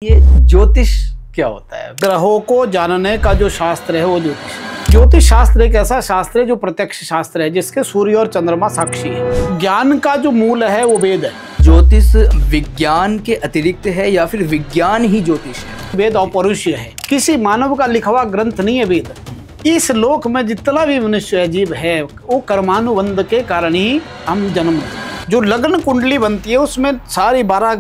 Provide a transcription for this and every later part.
ये ज्योतिष क्या होता है? ग्रहों को जानने का जो शास्त्र है वो ज्योतिष। ज्योतिष शास्त्र एक ऐसा शास्त्र है जो प्रत्यक्ष शास्त्र है जिसके सूर्य और चंद्रमा साक्षी है। ज्ञान का जो मूल है वो वेद है। ज्योतिष विज्ञान के अतिरिक्त है या फिर विज्ञान ही ज्योतिष है? वेद अपौरुषीय है, किसी मानव का लिखा हुआ ग्रंथ नहीं है वेद। इस लोक में जितना भी मनुष्य जीव है वो कर्मानुबंध के कारण ही हम जन्म। जो लग्न कुंडली बनती है उसमें सारी 12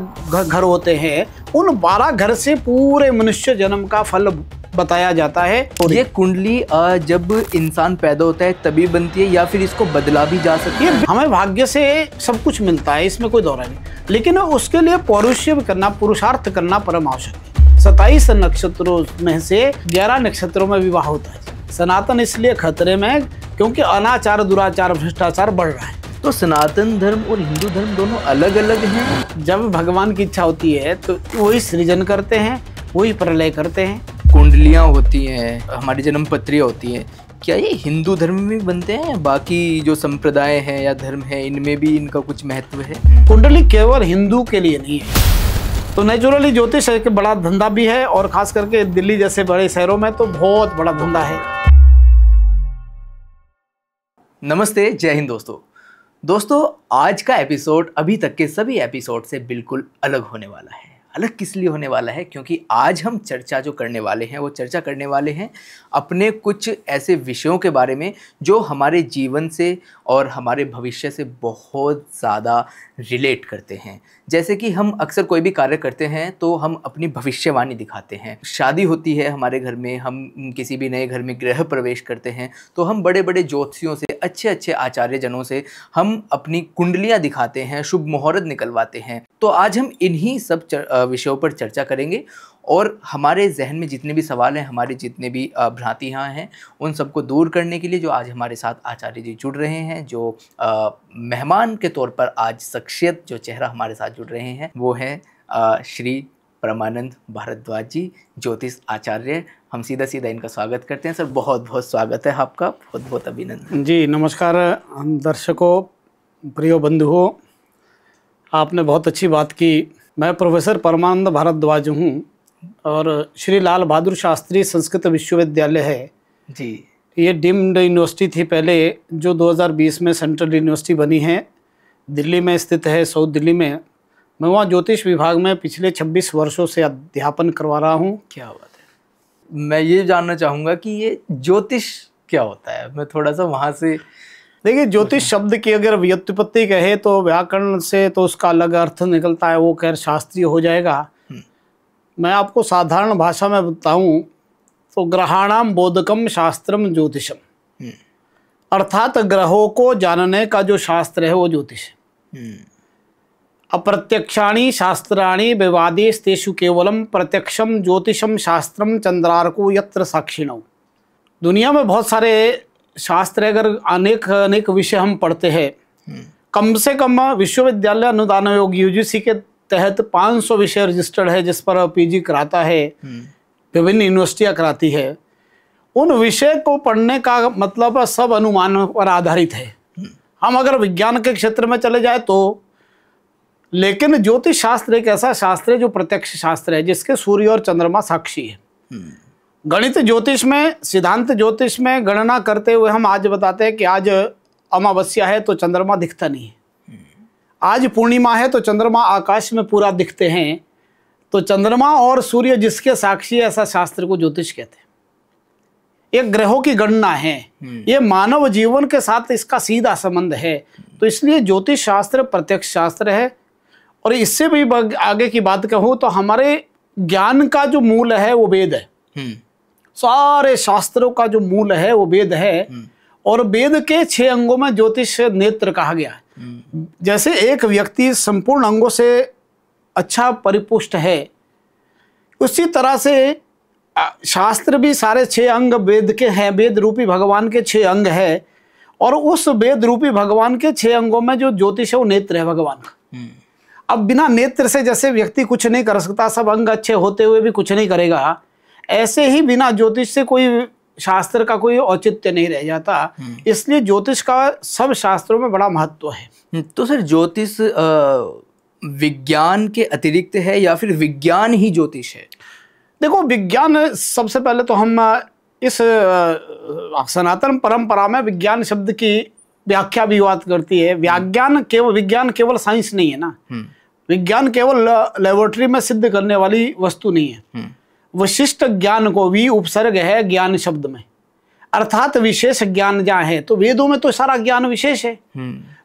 घर होते हैं, उन 12 घर से पूरे मनुष्य जन्म का फल बताया जाता है। ये कुंडली जब इंसान पैदा होता है तभी बनती है या फिर इसको बदला भी जा सकती है? हमें भाग्य से सब कुछ मिलता है, इसमें कोई दौरा नहीं, लेकिन उसके लिए पौरुष्य करना, पुरुषार्थ करना परम आवश्यक है। 27 नक्षत्रों में से 11 नक्षत्रों में विवाह होता है। सनातन इसलिए खतरे में क्योंकि अनाचार, दुराचार, भ्रष्टाचार बढ़ रहा है। तो सनातन धर्म और हिंदू धर्म दोनों अलग अलग हैं। जब भगवान की इच्छा होती है तो वही सृजन करते हैं, वही प्रलय करते हैं। कुंडलियाँ होती हैं, हमारी जन्म पत्रियाँ होती हैं, क्या ये हिंदू धर्म में भी बनते हैं? बाकी जो संप्रदाय हैं या धर्म है इनमें भी इनका कुछ महत्व है? कुंडली केवल हिंदू के लिए नहीं है। तो नेचुरली ज्योतिष एक बड़ा धंधा भी है और खास करके दिल्ली जैसे बड़े शहरों में तो बहुत बड़ा धंधा है। नमस्ते, जय हिंद दोस्तों, आज का एपिसोड अभी तक के सभी एपिसोड से बिल्कुल अलग होने वाला है। अलग किस लिए होने वाला है? क्योंकि आज हम चर्चा जो करने वाले हैं वो चर्चा करने वाले हैं अपने कुछ ऐसे विषयों के बारे में जो हमारे जीवन से और हमारे भविष्य से बहुत ज़्यादा रिलेट करते हैं। जैसे कि हम अक्सर कोई भी कार्य करते हैं तो हम अपनी भविष्यवाणी दिखाते हैं। शादी होती है हमारे घर में, हम किसी भी नए घर में गृह प्रवेश करते हैं तो हम बड़े बड़े ज्योतिषियों से, अच्छे अच्छे आचार्य जनों से हम अपनी कुंडलियाँ दिखाते हैं, शुभ मुहूर्त निकलवाते हैं। तो आज हम इन्हीं सब विषयों पर चर्चा करेंगे और हमारे जहन में जितने भी सवाल हैं, हमारे जितने भी भ्रांतियाँ हैं, उन सबको दूर करने के लिए जो आज हमारे साथ आचार्य जी जुड़ रहे हैं, जो मेहमान के तौर पर आज शख्सियत जो चेहरा हमारे साथ जुड़ रहे हैं वो है श्री परमानंद भारद्वाज जी, ज्योतिष आचार्य। हम सीधा इनका स्वागत करते हैं। सर, बहुत बहुत स्वागत है आपका, बहुत बहुत अभिनंदन। जी नमस्कार दर्शकों, प्रिय बंधुओं, आपने बहुत अच्छी बात की। मैं प्रोफेसर परमानंद भारद्वाज हूँ और श्री लाल बहादुर शास्त्री संस्कृत विश्वविद्यालय है जी, ये डीम्ड यूनिवर्सिटी थी पहले, जो 2020 में सेंट्रल यूनिवर्सिटी बनी है, दिल्ली में स्थित है, साउथ दिल्ली में। मैं वहाँ ज्योतिष विभाग में पिछले 26 वर्षों से अध्यापन करवा रहा हूँ। क्या बात है। मैं ये जानना चाहूँगा कि ये ज्योतिष क्या होता है? मैं थोड़ा सा वहाँ से देखिए, ज्योतिष शब्द की अगर व्युत्पत्ति कहे तो व्याकरण से तो उसका अलग अर्थ निकलता है, वो खैर शास्त्रीय हो जाएगा। मैं आपको साधारण भाषा में बताऊं तो ग्रहाणाम बोधकम शास्त्रम ज्योतिषम, अर्थात ग्रहों को जानने का जो शास्त्र है वो ज्योतिष है। अप्रत्यक्षाणि शास्त्राणि विवादेश तेषु केवलम प्रत्यक्षम ज्योतिषम शास्त्रम चंद्रार्को यत्र साक्षिणौ। दुनिया में बहुत सारे शास्त्र, अगर अनेक विषय हम पढ़ते हैं, कम से कम विश्वविद्यालय अनुदान आयोग यूजीसी के तहत 500 विषय रजिस्टर्ड है जिस पर पीजी कराता है, विभिन्न यूनिवर्सिटियाँ कराती है। उन विषय को पढ़ने का मतलब सब अनुमान पर आधारित है। हम अगर विज्ञान के क्षेत्र में चले जाए तो, लेकिन ज्योतिष शास्त्र एक ऐसा शास्त्र है जो प्रत्यक्ष शास्त्र है जिसके सूर्य और चंद्रमा साक्षी है। गणित ज्योतिष में, सिद्धांत ज्योतिष में गणना करते हुए हम आज बताते हैं कि आज अमावस्या है तो चंद्रमा दिखता नहीं है, आज पूर्णिमा है तो चंद्रमा आकाश में पूरा दिखते हैं। तो चंद्रमा और सूर्य जिसके साक्षी है, ऐसा शास्त्र को ज्योतिष कहते हैं। ये ग्रहों की गणना है, ये मानव जीवन के साथ इसका सीधा संबंध है। तो इसलिए ज्योतिष शास्त्र प्रत्यक्ष शास्त्र है। और इससे भी आगे की बात कहूँ तो हमारे ज्ञान का जो मूल है वो वेद है। सारे शास्त्रों का जो मूल है वो वेद है। और वेद के 6 अंगों में ज्योतिष नेत्र कहा गया है। जैसे एक व्यक्ति संपूर्ण अंगों से अच्छा परिपुष्ट है, उसी तरह से शास्त्र भी सारे 6 अंग वेद के हैं। वेद रूपी भगवान के 6 अंग है और उस वेद रूपी भगवान के 6 अंगों में जो ज्योतिष है वो नेत्र है भगवान का। अब बिना नेत्र से जैसे व्यक्ति कुछ नहीं कर सकता, सब अंग अच्छे होते हुए भी कुछ नहीं करेगा, ऐसे ही बिना ज्योतिष से कोई शास्त्र का कोई औचित्य नहीं रह जाता। इसलिए ज्योतिष का सब शास्त्रों में बड़ा महत्व है। तो सर, ज्योतिष विज्ञान के अतिरिक्त है या फिर विज्ञान ही ज्योतिष है? देखो, विज्ञान सबसे पहले तो हम इस सनातन परंपरा में विज्ञान शब्द की व्याख्या भी बात करती है। विज्ञान केवल साइंस नहीं है ना। विज्ञान केवल लेबोरेटरी में सिद्ध करने वाली वस्तु नहीं है। विशिष्ट ज्ञान को भी उपसर्ग है ज्ञान शब्द में, अर्थात विशेष ज्ञान जहाँ है। तो वेदों में तो सारा ज्ञान विशेष है।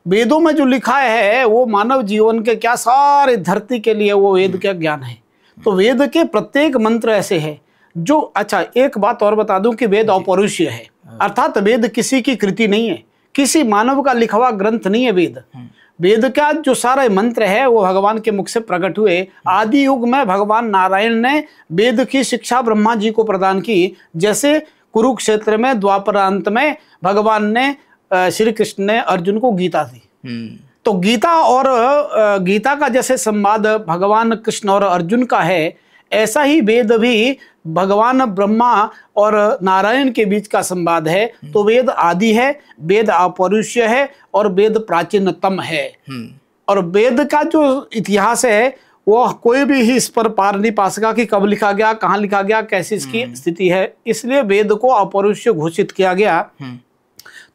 वेदों में जो लिखा है वो मानव जीवन के क्या सारे धरती के लिए वो वेद का ज्ञान है। तो वेद के प्रत्येक मंत्र ऐसे है जो, अच्छा एक बात और बता दूं कि वेद अपौरुषीय है, अर्थात वेद किसी की कृति नहीं है, किसी मानव का लिखा हुआ ग्रंथ नहीं है। वेद का जो सारे मंत्र है वो भगवान के मुख से प्रकट हुए। आदि युग में भगवान नारायण ने वेद की शिक्षा ब्रह्मा जी को प्रदान की, जैसे कुरुक्षेत्र में द्वापरांत में भगवान ने श्री कृष्ण ने अर्जुन को गीता दी। तो गीता और गीता का जैसे संवाद भगवान कृष्ण और अर्जुन का है, ऐसा ही वेद भी भगवान ब्रह्मा और नारायण के बीच का संवाद है। तो वेद आदि है, वेद अपौरुषीय है और वेद प्राचीनतम है। और वेद का जो इतिहास है वो कोई भी ही इस पर पार नहीं पा सका कि कब लिखा गया, कहाँ लिखा गया, कैसी इसकी स्थिति है। इसलिए वेद को अपौरुषीय घोषित किया गया।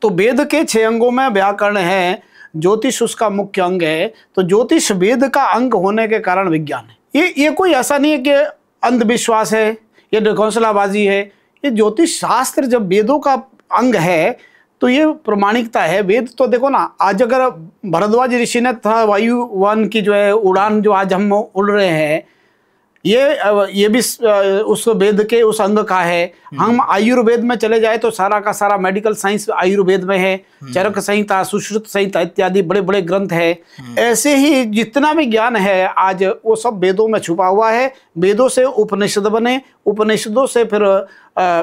तो वेद के 6 अंगों में व्याकरण है, ज्योतिष उसका मुख्य अंग है। तो ज्योतिष वेद का अंग होने के कारण विज्ञान है। ये कोई ऐसा नहीं है कि अंधविश्वास है, ये ढकोसलाबाजी है। ये ज्योतिष शास्त्र जब वेदों का अंग है तो ये प्रमाणिकता है। वेद तो देखो ना, आज अगर भरद्वाज ऋषि ने था वायुयान की जो है उड़ान जो आज हम उड़ रहे हैं, ये भी उस वेद के उस अंग का है। हम आयुर्वेद में चले जाए तो सारा का सारा मेडिकल साइंस आयुर्वेद में है। चरक संहिता, सुश्रुत संहिता इत्यादि बड़े बड़े ग्रंथ है। ऐसे ही जितना भी ज्ञान है आज वो सब वेदों में छुपा हुआ है। वेदों से उपनिषद बने, उपनिषदों से फिर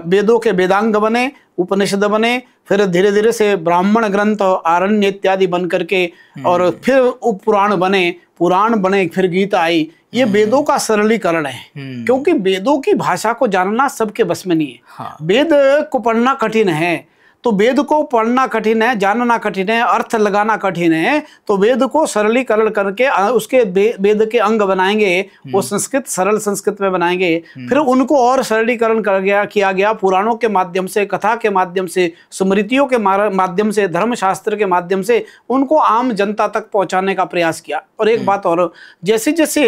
वेदों के वेदांग बने, उपनिषद बने, फिर धीरे धीरे से ब्राह्मण ग्रंथ आरण्य इत्यादि बन करके और फिर उपपुराण बने, पुराण बने, फिर गीता आई। ये वेदों का सरलीकरण है, क्योंकि वेदों की भाषा को जानना सबके बस में नहीं है। हाँ। वेद को पढ़ना कठिन है, तो वेद को पढ़ना कठिन है, जानना कठिन है, अर्थ लगाना कठिन है। तो वेद को सरलीकरण करके उसके वेद के अंग बनाएंगे, वो संस्कृत सरल संस्कृत में बनाएंगे। फिर उनको और सरलीकरण किया गया पुराणों के माध्यम से, कथा के माध्यम से, स्मृतियों के माध्यम से, धर्मशास्त्र के माध्यम से उनको आम जनता तक पहुंचाने का प्रयास किया। और एक बात और, जैसे जैसे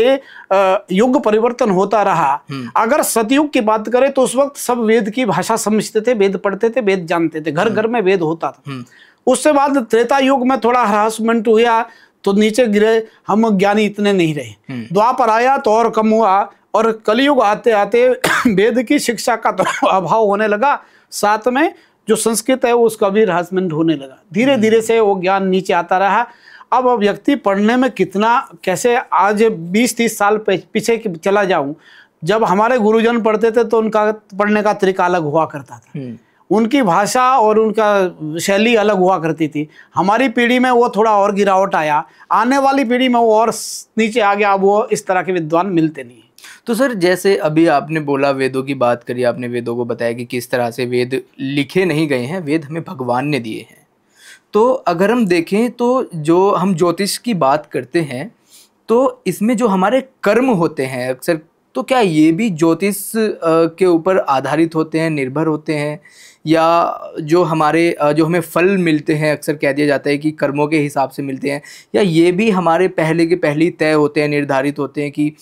युग परिवर्तन होता रहा, अगर सतयुग की बात करें तो उस वक्त सब वेद की भाषा समझते थे, वेद पढ़ते थे, वेद जानते थे, घर घर में वेद होता था। उससे बाद त्रेता युग में थोड़ा हरासमेंट हुआ तो नीचे गिरे, हम ज्ञानी इतने नहीं रहे। द्वापर आया तो और कम हुआ, और कलयुग आते आते वेद की शिक्षा का तो अभाव होने लगा। साथ में जो संस्कृत है उसका भी हरासमेंट होने लगा। धीरे धीरे से वो ज्ञान नीचे आता रहा। अब व्यक्ति पढ़ने में कितना कैसे, आज 20-30 साल पीछे चला जाऊं, जब हमारे गुरुजन पढ़ते थे तो उनका पढ़ने का तरीका अलग हुआ करता था, उनकी भाषा और उनका शैली अलग हुआ करती थी। हमारी पीढ़ी में वो थोड़ा और गिरावट आया, आने वाली पीढ़ी में वो और नीचे आ गया। अब वो इस तरह के विद्वान मिलते नहीं। तो सर, जैसे अभी आपने बोला, वेदों की बात करी, आपने वेदों को बताया कि किस तरह से वेद लिखे नहीं गए हैं, वेद हमें भगवान ने दिए हैं। तो अगर हम देखें तो जो हम ज्योतिष की बात करते हैं तो इसमें जो हमारे कर्म होते हैं अक्सर, तो क्या ये भी ज्योतिष के ऊपर आधारित होते हैं, निर्भर होते हैं, या जो हमें फल मिलते हैं अक्सर कह दिया जाता है कि कर्मों के हिसाब से मिलते हैं, या ये भी हमारे पहले के पहले तय होते हैं, निर्धारित होते हैं कि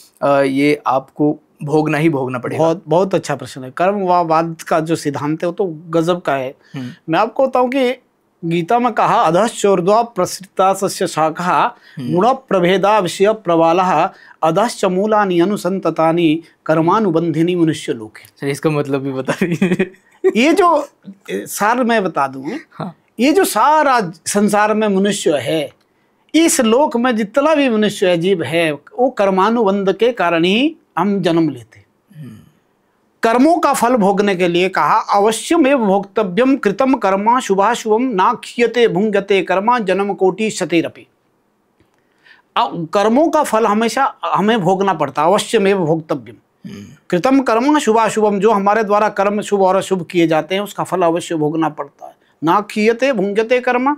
ये आपको भोगना ही भोगना पड़ेगा? बहुत अच्छा प्रश्न है। कर्मवाद का जो सिद्धांत है वो तो गजब का है। मैं आपको बताऊं कि गीता में कहा, अधश्चोर्ध्वा प्रसृता सस्य शाखा गुण प्रभेदा विषय प्रवालः अधश्च मूलानि अनुसंततानि कर्मानुबंधिनी मनुष्य लोके। सर, इसका मतलब भी बता दीजिए। ये जो सार मैं बता दूं, हाँ। ये जो सारा संसार में मनुष्य है, इस लोक में जितना भी मनुष्य है, जीव है, वो कर्मानुबंध के कारण ही हम जन्म लेते। कर्मों का फल भोगने के लिए कहा, अवश्यमेव भोक्तव्यम कृतम कर्मा शुभाशुभम नाख्यते भुंगते कर्मा जन्म कोटि शतेरपि। कर्मों का फल हमेशा हमें भोगना पड़ता है। अवश्यमेव भोक्तव्यम कृतम कर्म शुभाशुभम, जो हमारे द्वारा कर्म शुभ और अशुभ किए जाते हैं उसका फल अवश्य भोगना पड़ता है। ना खीयते भुंगते कर्म,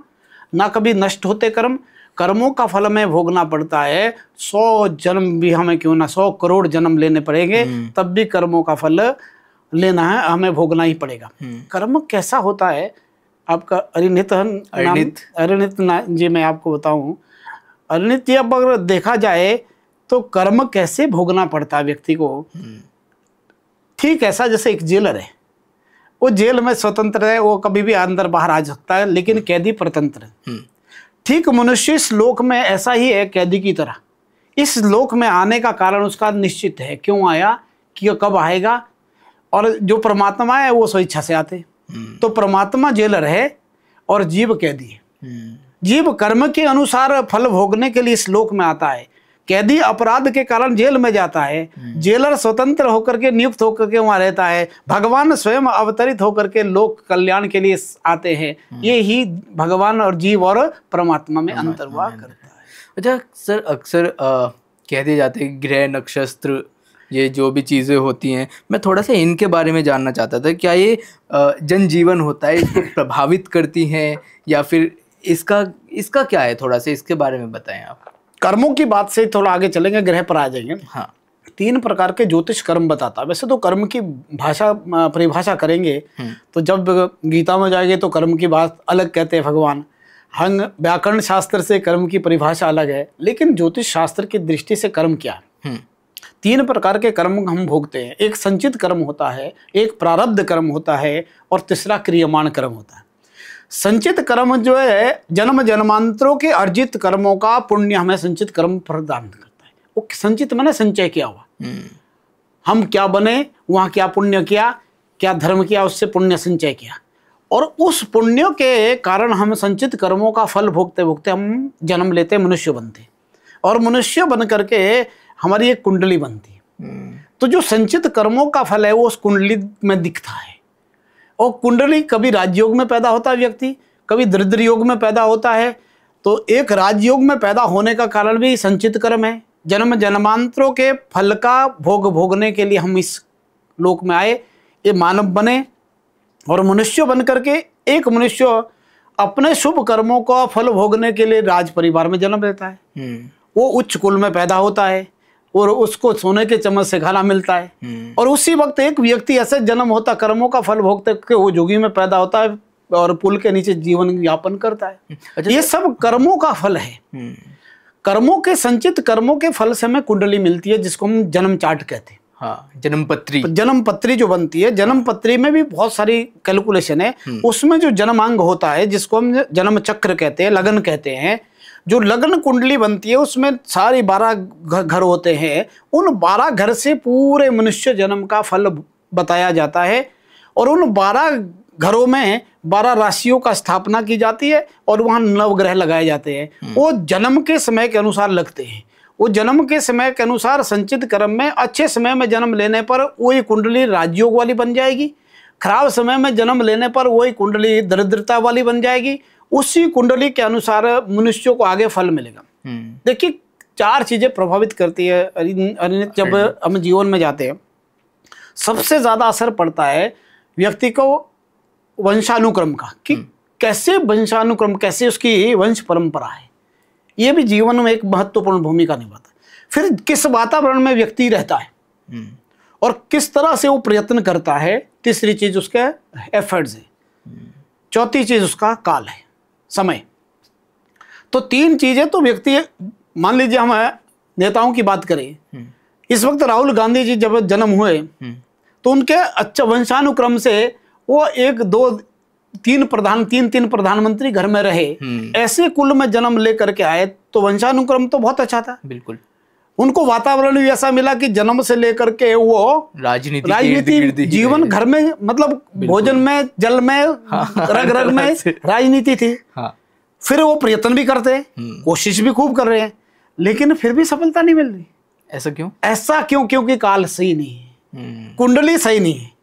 ना कभी नष्ट होते कर्म। कर्मों का फल हमें भोगना पड़ता है। 100 जन्म भी हमें क्यों ना 100 करोड़ जन्म लेने पड़ेंगे, तब भी कर्मों का फल लेना है, हमें भोगना ही पड़ेगा। कर्म कैसा होता है आपका? अरिनित जी, मैं आपको बताऊं, अरिनित जी, अब अगर देखा जाए तो कर्म कैसे भोगना पड़ता है व्यक्ति को, ठीक ऐसा जैसे एक जेलर है, वो जेल में स्वतंत्र है, वो कभी भी अंदर बाहर आ सकता है, लेकिन कैदी परतंत्र है। ठीक मनुष्य इस लोक में ऐसा ही है, कैदी की तरह। इस लोक में आने का कारण उसका निश्चित है, क्यों आया, कि कब आएगा, और जो परमात्मा है वो स्वेच्छा से आते। तो परमात्मा जेलर है और जीव कैदी है। जीव कर्म के अनुसार फल भोगने के लिए इस लोक में आता है, कैदी अपराध के कारण जेल में जाता है, जेलर स्वतंत्र होकर के, नियुक्त होकर के वहां रहता है, भगवान स्वयं अवतरित होकर के लोक कल्याण के लिए आते हैं। ये ही भगवान और जीव और परमात्मा में अंतर हुआ करता है। अच्छा सर, अक्सर कहते जाते हैं ग्रह नक्षत्र, ये जो भी चीज़ें होती हैं, मैं थोड़ा सा इनके बारे में जानना चाहता था। क्या ये जनजीवन होता है, इसको प्रभावित करती हैं, या फिर इसका क्या है, थोड़ा सा इसके बारे में बताएं आप। कर्मों की बात से थोड़ा आगे चलेंगे, ग्रह पर आ जाएंगे। हाँ, 3 प्रकार के ज्योतिष कर्म बताता है। वैसे तो कर्म की परिभाषा करेंगे तो जब गीता में जाएंगे तो कर्म की बात अलग कहते हैं भगवान। हम व्याकरण शास्त्र से कर्म की परिभाषा अलग है, लेकिन ज्योतिष शास्त्र की दृष्टि से कर्म क्या है? 3 प्रकार के कर्म हम भोगते हैं। एक संचित कर्म होता है, एक प्रारब्ध कर्म होता है, और तीसरा क्रियमाण कर्म होता है। संचित कर्म जो है, जन्म जन्मांतरों के अर्जित कर्मों का पुण्य हमें संचित कर्म प्रदान करता है। वो संचित माने संचय किया हुआ, हम क्या बने, वहां क्या पुण्य किया, क्या धर्म किया, उससे पुण्य संचय किया, और उस पुण्य के कारण हम संचित कर्मों का फल भोगते भोगते हम जन्म लेते, मनुष्य बनते, और मनुष्य बन करके हमारी एक कुंडली बनती है। तो जो संचित कर्मों का फल है वो उस कुंडली में दिखता है। और कुंडली कभी राजयोग में पैदा होता है व्यक्ति, कभी दरिद्र योग में पैदा होता है। तो एक राजयोग में पैदा होने का कारण भी संचित कर्म है। जन्म जन्मांतरों के फल का भोग भोगने के लिए हम इस लोक में आए, ये मानव बने, और मनुष्य बन करके एक मनुष्य अपने शुभ कर्मों का फल भोगने के लिए राज परिवार में जन्म लेता है। वो उच्च कुल में पैदा होता है और उसको सोने के चम्मच से खाना मिलता है। और उसी वक्त एक व्यक्ति ऐसे जन्म होता, कर्मों का फल भोगते के वो जोगी में पैदा होता है और पुल के नीचे जीवन यापन करता है। अच्छा, ये सब कर्मों का फल है। कर्मों के संचित कर्मों के फल से हमें कुंडली मिलती है, जिसको हम जन्म चार्ट कहते हैं। हाँ, जन्म पत्री जो बनती है, जन्म पत्री में भी बहुत सारी कैलकुलेशन है। उसमें जो जन्मांग होता है, जिसको हम जन्म चक्र कहते हैं, लगन कहते हैं, जो लगन कुंडली बनती है उसमें सारी 12 घर होते हैं। उन 12 घर से पूरे मनुष्य जन्म का फल बताया जाता है, और उन 12 घरों में 12 राशियों का स्थापना की जाती है, और वहाँ नवग्रह लगाए जाते हैं। वो जन्म के समय के अनुसार लगते हैं। वो जन्म के समय के अनुसार संचित कर्म में अच्छे समय में जन्म लेने पर वही कुंडली राजयोग वाली बन जाएगी, खराब समय में जन्म लेने पर वही कुंडली दरिद्रता वाली बन जाएगी। उसी कुंडली के अनुसार मनुष्य को आगे फल मिलेगा। देखिए, 4 चीजें प्रभावित करती है अरिनित, जब हम जीवन में जाते हैं। सबसे ज्यादा असर पड़ता है व्यक्ति को वंशानुक्रम का, कि कैसे वंशानुक्रम, कैसे उसकी वंश परंपरा है, ये भी जीवन में एक महत्वपूर्ण भूमिका निभाता है। फिर किस वातावरण में व्यक्ति रहता है और किस तरह से वो प्रयत्न करता है। तीसरी चीज उसके एफर्ट्स है। चौथी चीज उसका काल है, समय। तो 3 चीजें तो व्यक्ति, मान लीजिए हम नेताओं की बात करें, इस वक्त राहुल गांधी जी जब जन्म हुए तो उनके अच्छा वंशानुक्रम से वो 1, 2, 3 प्रधानमंत्री घर में रहे। ऐसे कुल में जन्म लेकर के आए, तो वंशानुक्रम तो बहुत अच्छा था। बिल्कुल। उनको वातावरण भी ऐसा मिला कि जन्म से लेकर के वो राजनीति जीवन घर में, मतलब भोजन में, जल में, रग रग में राजनीति थी। हाँ। फिर वो प्रयत्न भी करते हैं, कोशिश भी खूब कर रहे हैं, लेकिन फिर भी सफलता नहीं मिल रही। ऐसा क्यों? क्योंकि काल सही नहीं है, कुंडली सही नहीं है,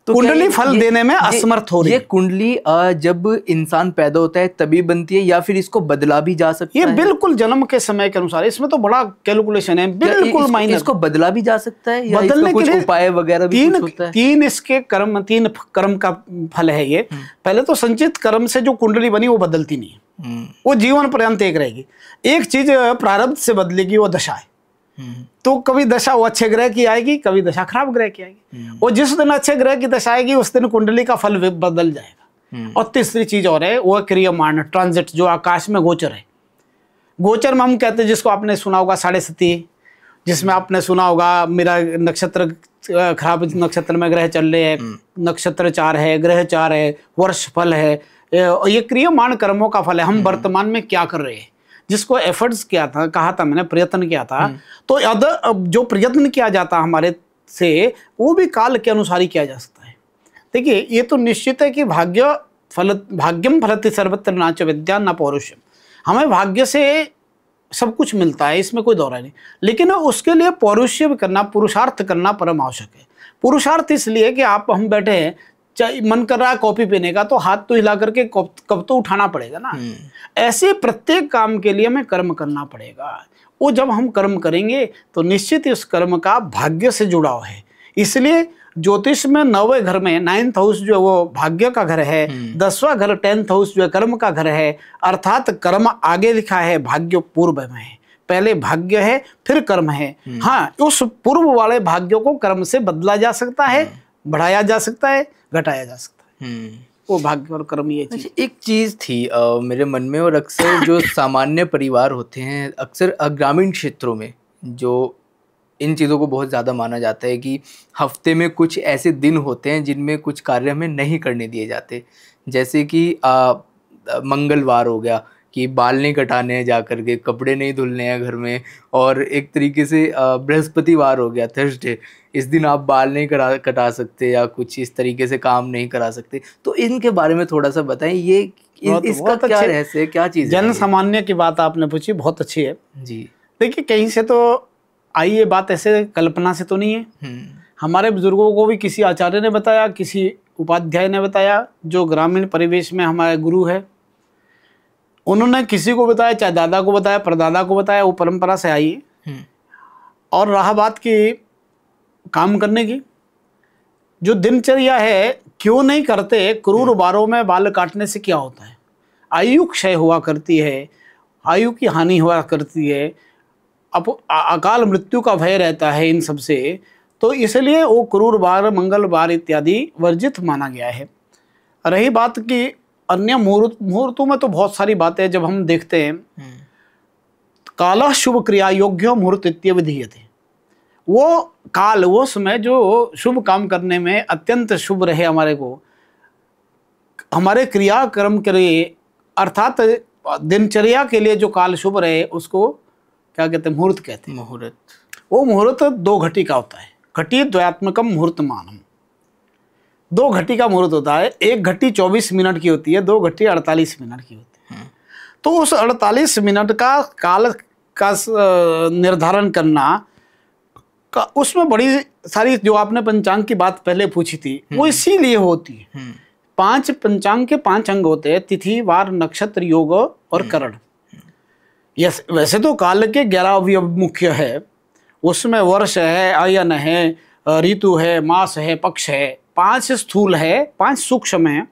तो कुंडली फल देने में असमर्थ हो रही है। ये कुंडली जब इंसान पैदा होता है तभी बनती है, या फिर इसको बदला भी जा सकता है? ये बिल्कुल जन्म के समय के अनुसार, इसमें तो बड़ा कैलकुलेशन है, बिल्कुल माइनर। इसको बदला भी जा सकता है, या बदलने के लिए उपाय वगैरह भी कुछ होता है? 3 इसके कर्म, 3 कर्म का फल है ये। पहले तो संचित कर्म से जो कुंडली बनी वो बदलती नहीं है। वो जीवन पर्यंत एक रहेगी। एक चीज प्रारब्ध से बदलेगी, वो दशा है। तो कभी दशा वो अच्छे ग्रह की आएगी, कभी दशा खराब ग्रह की आएगी। और जिस दिन अच्छे ग्रह की दशा आएगी उस दिन कुंडली का फल बदल जाएगा। और तीसरी चीज और है, वो क्रियमाण ट्रांजिट, जो आकाश में गोचर है। गोचर में हम कहते हैं, जिसको आपने सुना होगा 37, जिसमें आपने सुना होगा मेरा नक्षत्र खराब नक्षत्र में ग्रह चल रहे हैं, नक्षत्र 4 है, ग्रह 4 है, वर्ष फल है, ये क्रियमाण कर्मों का फल है। हम वर्तमान में क्या कर रहे हैं, जिसको एफर्ट्स किया था, कहा था मैंने, प्रयत्न किया था। तो जो प्रयत्न किया जाता हमारे से, वो भी काल के अनुसार ही किया जा सकता है। देखिए, ये तो निश्चित है कि भाग्यम फलति सर्वत्र नाच विद्या न पौरुषम। हमें भाग्य से सब कुछ मिलता है, इसमें कोई दौरा नहीं, लेकिन उसके लिए पौरुष्य भी करना, पुरुषार्थ करना परम आवश्यक है। पुरुषार्थ इसलिए कि हम बैठे हैं, चाहे मन कर रहा है कॉफी पीने का, तो हाथ तो हिला करके कब तो उठाना पड़ेगा ना। ऐसे प्रत्येक काम के लिए हमें कर्म करना पड़ेगा। वो जब हम कर्म करेंगे तो निश्चित ही उस कर्म का भाग्य से जुड़ाव है। इसलिए ज्योतिष में 9वें घर में 9th हाउस जो है वो भाग्य का घर है, 10वां घर 10th हाउस जो है कर्म का घर है। अर्थात कर्म आगे लिखा है, भाग्य पूर्व में है। पहले भाग्य है, फिर कर्म है। हाँ, उस पूर्व वाले भाग्यों को कर्म से बदला जा सकता है, बढ़ाया जा सकता है, घटाया जा सकता है। वो भाग्य और कर्म ये चीज। एक चीज़ थी मेरे मन में, और अक्सर जो सामान्य परिवार होते हैं, अक्सर ग्रामीण क्षेत्रों में जो इन चीज़ों को बहुत ज़्यादा माना जाता है कि हफ्ते में कुछ ऐसे दिन होते हैं जिनमें कुछ कार्य हमें नहीं करने दिए जाते। जैसे कि मंगलवार हो गया कि बाल नहीं कटाने हैं, जा कर के कपड़े नहीं धुलने हैं घर में, और एक तरीके से बृहस्पतिवार हो गया, थर्सडे, इस दिन आप बाल नहीं कटा सकते या कुछ इस तरीके से काम नहीं करा सकते। तो इनके बारे में थोड़ा सा बताएं, ये इसका क्या रहस्य है, क्या चीज़ है? जन सामान्य की बात आपने पूछी, बहुत अच्छी है जी। देखिए, कहीं से तो आई ये बात, ऐसे कल्पना से तो नहीं है। हमारे बुजुर्गों को भी किसी आचार्य ने बताया, किसी उपाध्याय ने बताया, जो ग्रामीण परिवेश में हमारे गुरु है, उन्होंने किसी को बताया, चाहे दादा को बताया, परदादा को बताया, वो परंपरा से आई है। और रहा बात की काम करने की, जो दिनचर्या है, क्यों नहीं करते? क्रूर बारों में बाल काटने से क्या होता है? आयु क्षय हुआ करती है, आयु की हानि हुआ करती है, अकाल मृत्यु का भय रहता है इन सब से। तो इसलिए वो क्रूर बार, मंगलवार इत्यादि वर्जित माना गया है। रही बात की अन्य मुहूर्तों में तो बहुत सारी बातें जब हम देखते हैं, काला शुभ क्रिया योग्य मुहूर्त इत्य विधीयते। वो काल, वो समय जो शुभ काम करने में अत्यंत शुभ रहे हमारे को, हमारे क्रियाक्रम के लिए, अर्थात दिनचर्या के लिए जो काल शुभ रहे, उसको क्या कहते हैं? मुहूर्त कहते हैं। मुहूर्त, वो मुहूर्त 2 घटी का होता है। घटी द्वयात्मकम मुहूर्त मानम, 2 घटी का मुहूर्त होता है। 1 घटी 24 मिनट की होती है, 2 घटी 48 मिनट की होती है। तो उस 48 मिनट का काल का निर्धारण करना का, उसमें बड़ी सारी, जो आपने पंचांग की बात पहले पूछी थी, वो इसीलिए होती है। 5 पंचांग के 5 अंग होते हैं, तिथि, वार, नक्षत्र, योग और करण। यस, वैसे तो काल के 11 अवयव मुख्य है, उसमें वर्ष है, अयन है, ऋतु है, मास है, पक्ष है, 5 स्थूल है, 5 सूक्ष्म है।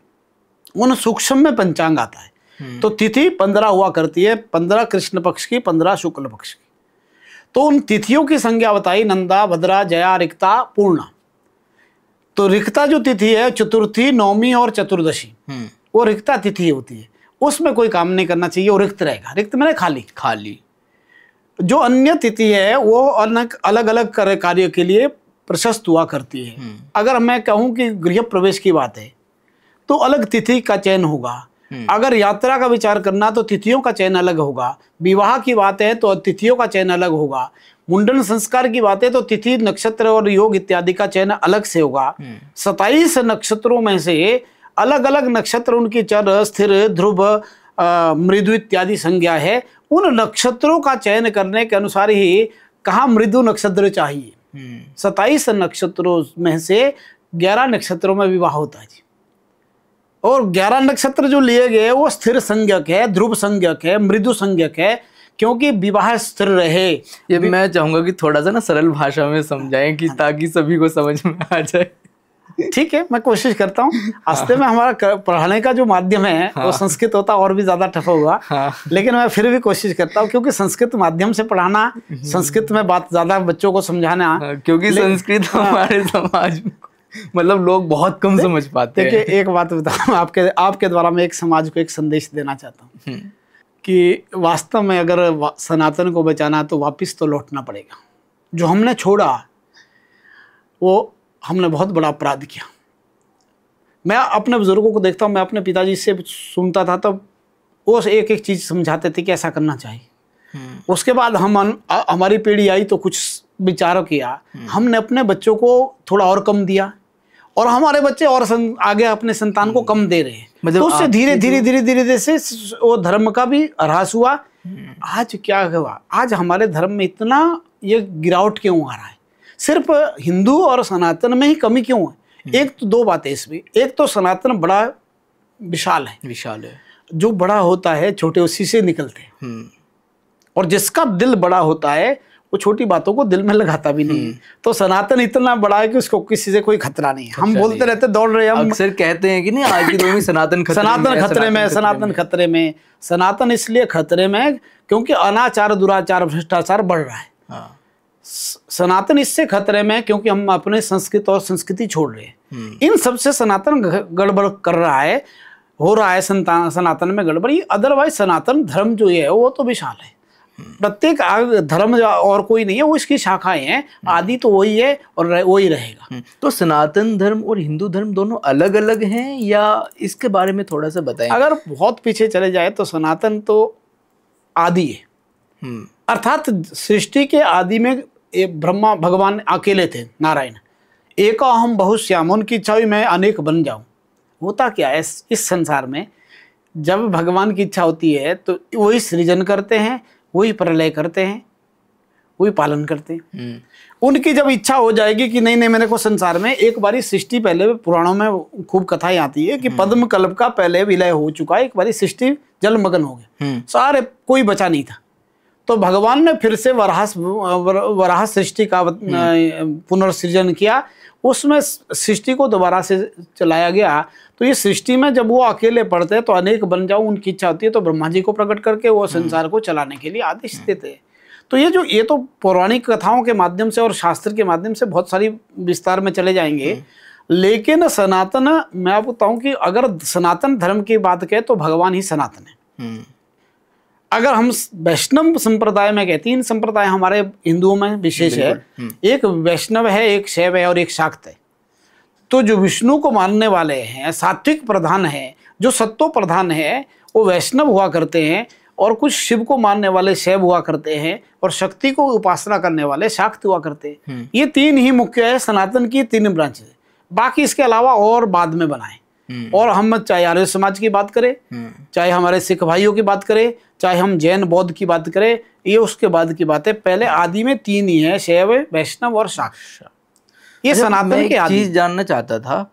उन सूक्ष्म में पंचांग आता है। तो तिथि 15 हुआ करती है, 15 कृष्ण पक्ष की, 15 शुक्ल पक्ष की। तो उन तिथियों की संज्ञा बताई, नंदा, भद्रा, जया, रिक्ता, पूर्णा। तो रिक्ता जो तिथि है, चतुर्थी, नवमी और चतुर्दशी, वो रिक्ता तिथि होती है। उसमें कोई काम नहीं करना चाहिए, वो रिक्त रहेगा। रिक्त मैंने खाली। जो अन्य तिथि है वो अलग अलग कार्य के लिए प्रशस्त हुआ करती है। अगर मैं कहूँ कि गृह प्रवेश की बात है तो अलग तिथि का चयन होगा। अगर यात्रा का विचार करना तो तिथियों का चयन अलग होगा। विवाह की बात है तो तिथियों का चयन अलग होगा। मुंडन संस्कार की बात है तो तिथि, नक्षत्र और योग इत्यादि का चयन अलग से होगा। 27 नक्षत्रों में से अलग अलग नक्षत्र, उनकी चर, स्थिर, ध्रुव, मृदु इत्यादि संज्ञा है। उन नक्षत्रों का चयन करने के अनुसार ही कहाँ मृदु नक्षत्र चाहिए। 27 नक्षत्रों में से 11 नक्षत्रों में विवाह होता है जी। और 11 नक्षत्र जो लिए गए वो स्थिर संज्ञक है, ध्रुव संज्ञक है, मृदु संज्ञक है, क्योंकि विवाह स्थिर रहे। ये मैं चाहूंगा कि थोड़ा सा ना सरल भाषा में समझाएं कि ताकि सभी को समझ में आ जाए। ठीक है, मैं कोशिश करता हूँ। वास्तव में हमारा पढ़ाने का जो माध्यम है वो संस्कृत होता और भी ज्यादा टफ होगा, लेकिन मैं फिर भी कोशिश करता हूँ, क्योंकि संस्कृत माध्यम से पढ़ाना, संस्कृत में बात ज्यादा बच्चों को समझाना, क्योंकि संस्कृत हमारे समाज में मतलब लोग बहुत कम समझ पाते हैं। देखिए एक बात बताऊँ आपके द्वारा मैं एक समाज को एक संदेश देना चाहता हूँ कि वास्तव में अगर सनातन को बचाना तो वापस तो लौटना पड़ेगा। जो हमने छोड़ा वो हमने बहुत बड़ा अपराध किया। मैं अपने बुजुर्गों को देखता हूँ, मैं अपने पिताजी से सुनता था, तब वो एक एक चीज़ समझाते थे कि ऐसा करना चाहिए। उसके बाद हमारी पीढ़ी आई तो कुछ विचारों किया, हमने अपने बच्चों को थोड़ा और कम दिया और हमारे बच्चे और आगे अपने संतान को कम दे रहे हैं। मतलब तो उससे धीरे धीरे से वो धर्म का भी ह्रास हुआ। आज क्या हुआ, आज हमारे धर्म में इतना ये गिरावट क्यों आ रहा है? सिर्फ हिंदू और सनातन में ही कमी क्यों है? एक तो दो बातें इसमें, एक तो सनातन बड़ा विशाल है, जो बड़ा होता है छोटे उसी से निकलते हैं, और जिसका दिल बड़ा होता है वो छोटी बातों को दिल में लगाता भी नहीं है। तो सनातन इतना बड़ा है कि उसको किसी से कोई खतरा नहीं है। हम बोलते रहते दौड़ रहे, हम अक्सर कहते हैं कि नहीं आज की दौर में सनातन खतरे में। सनातन इसलिए खतरे में क्योंकि अनाचार, दुराचार, भ्रष्टाचार बढ़ रहा है। सनातन इससे खतरे में क्योंकि हम अपने संस्कृत और संस्कृति छोड़ रहे हैं। इन सबसे सनातन गड़बड़ कर रहा है, हो रहा है सनातन में गड़बड़ी। अदरवाइज सनातन धर्म जो है वो तो विशाल है। प्रत्येक धर्म और कोई नहीं है, वो इसकी शाखाएं हैं, आदि तो वही है और वही रहेगा। तो सनातन धर्म और हिंदू धर्म दोनों अलग अलग हैं या इसके बारे में थोड़ा सा बताएं? अगर बहुत पीछे चले जाए तो सनातन तो आदि है, अर्थात सृष्टि के आदि में ब्रह्मा भगवान अकेले थे, नारायण। एक अहम बहुश्याम, उनकी इच्छा हुई मैं अनेक बन जाऊं। होता क्या है इस संसार में, जब भगवान की इच्छा होती है तो वही सृजन करते हैं, वही प्रलय करते हैं, वही पालन करते हैं। उनकी जब इच्छा हो जाएगी कि नहीं मेरे को संसार में एक बारी सृष्टि, पहले पुराणों में खूब कथाएं आती है कि पद्म कल्प का पहले विलय हो चुका है, एक बारी सृष्टि जलमग्न हो गए, सारे कोई बचा नहीं था। तो भगवान ने फिर से वराह सृष्टि का पुनर्सृजन किया, उसमें सृष्टि को दोबारा से चलाया गया। तो ये सृष्टि में जब वो अकेले पड़ते हैं तो अनेक बन जाओ उनकी इच्छा होती है, तो ब्रह्मा जी को प्रकट करके वो संसार को चलाने के लिए आदेश देते हैं। तो ये तो पौराणिक कथाओं के माध्यम से और शास्त्र के माध्यम से बहुत सारी विस्तार में चले जाएंगे। लेकिन सनातन, मैं आपको बताऊं कि अगर सनातन धर्म की बात करें तो भगवान ही सनातन है। अगर हम वैष्णव संप्रदाय में कहते हैं, इन संप्रदाय हमारे हिंदुओं में विशेष है, एक वैष्णव है, एक शैव है और एक शाक्त है। तो जो विष्णु को मानने वाले हैं, सात्विक प्रधान है, जो सत्व प्रधान है, वो वैष्णव हुआ करते हैं, और कुछ शिव को मानने वाले शैव हुआ करते हैं, और शक्ति को उपासना करने वाले शाक्त हुआ करते हैं। ये तीन ही मुख्य है सनातन की, तीन ब्रांच है। बाकी इसके अलावा और बाद में बनाए। और हम चाहे आर्य समाज की बात करें, चाहे हमारे सिख भाइयों की बात करें, चाहे हम जैन बौद्ध की बात करें, ये उसके बाद की बात है। पहले आदि में तीन ही है, शैव, वैष्णव और शाक्त। ये सनातन के आदि। चीज जानना चाहता था,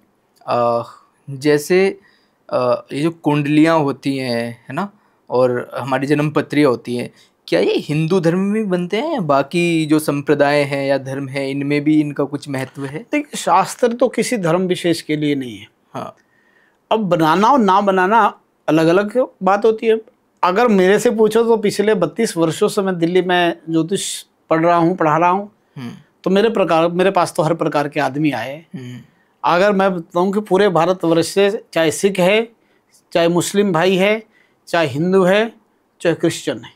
जैसे ये जो कुंडलियां होती हैं, है ना, और हमारी जन्म पत्रियां होती हैं, क्या ये हिंदू धर्म में बनते हैं या बाकी जो संप्रदाय हैं या धर्म है इनमें भी इनका कुछ महत्व है? देखिए, शास्त्र तो किसी धर्म विशेष के लिए नहीं है। हाँ, अब बनाना और ना बनाना अलग अलग बात होती है। अगर मेरे से पूछो तो पिछले 32 वर्षों से मैं दिल्ली में ज्योतिष पढ़ा रहा हूँ। तो मेरे पास तो हर प्रकार के आदमी आए। अगर मैं बताऊँ कि पूरे भारतवर्ष से, चाहे सिख है, चाहे मुस्लिम भाई है, चाहे हिंदू है, चाहे क्रिश्चियन है,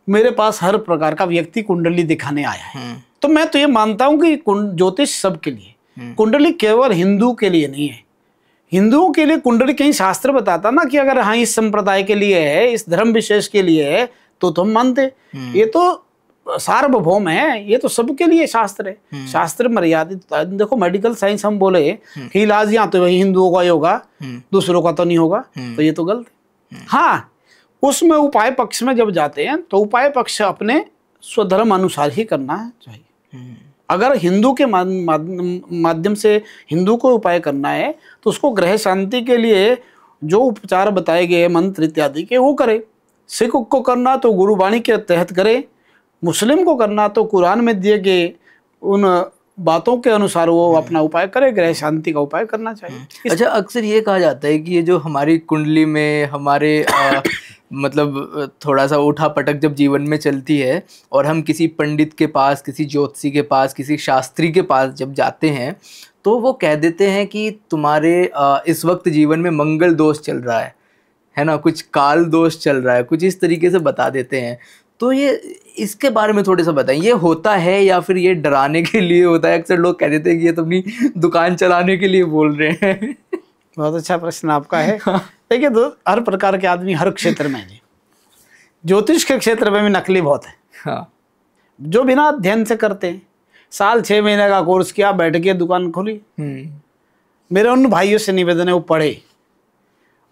मेरे पास हर प्रकार का व्यक्ति कुंडली दिखाने आया है। तो मैं तो ये मानता हूँ कि ज्योतिष सबके लिए, कुंडली केवल हिंदू के लिए नहीं है। हिंदुओं के लिए कुंडली कहीं शास्त्र बताता ना कि अगर हाँ इस संप्रदाय के लिए है, इस धर्म विशेष के लिए है, तो हम मानते। ये तो सार्वभौम है, ये तो सबके लिए शास्त्र है। शास्त्र मर्यादित। देखो, मेडिकल साइंस हम बोले कि इलाज यहाँ तो वही हिंदुओं का ही होगा, दूसरों का तो नहीं होगा, तो ये तो गलत है। हाँ, उसमें उपाय पक्ष में जब जाते हैं तो उपाय पक्ष अपने स्वधर्म अनुसार ही करना चाहिए। अगर हिंदू के माध्यम से हिंदू को उपाय करना है तो उसको ग्रह शांति के लिए जो उपचार बताए गए, मंत्र इत्यादि के, वो करे। सिख को करना तो गुरुवाणी के तहत करे, मुस्लिम को करना तो कुरान में दिए गए उन बातों के अनुसार वो अपना उपाय करे, ग्रह शांति का उपाय करना चाहिए। अच्छा, अक्सर ये कहा जाता है कि ये जो हमारी कुंडली में हमारे मतलब थोड़ा सा उठा पटक जब जीवन में चलती है और हम किसी पंडित के पास, किसी ज्योतिषी के पास, किसी शास्त्री के पास जब जाते हैं तो वो कह देते हैं कि तुम्हारे इस वक्त जीवन में मंगल दोष चल रहा है ना, कुछ काल दोष चल रहा है, कुछ इस तरीके से बता देते हैं। तो ये इसके बारे में थोड़ा सा बताएं, ये होता है या फिर ये डराने के लिए होता है? अक्सर लोग कह देते हैं कि ये तो अपनी दुकान चलाने के लिए बोल रहे हैं। बहुत अच्छा प्रश्न आपका है। देखिए, हर प्रकार के आदमी हर क्षेत्र में है। ज्योतिष के क्षेत्र में भी नकली बहुत है। हाँ। जो बिना अध्ययन से करते हैं, साल 6 महीने का कोर्स किया, बैठ के दुकान खोली। मेरे उन भाइयों से निवेदन है वो पढ़े,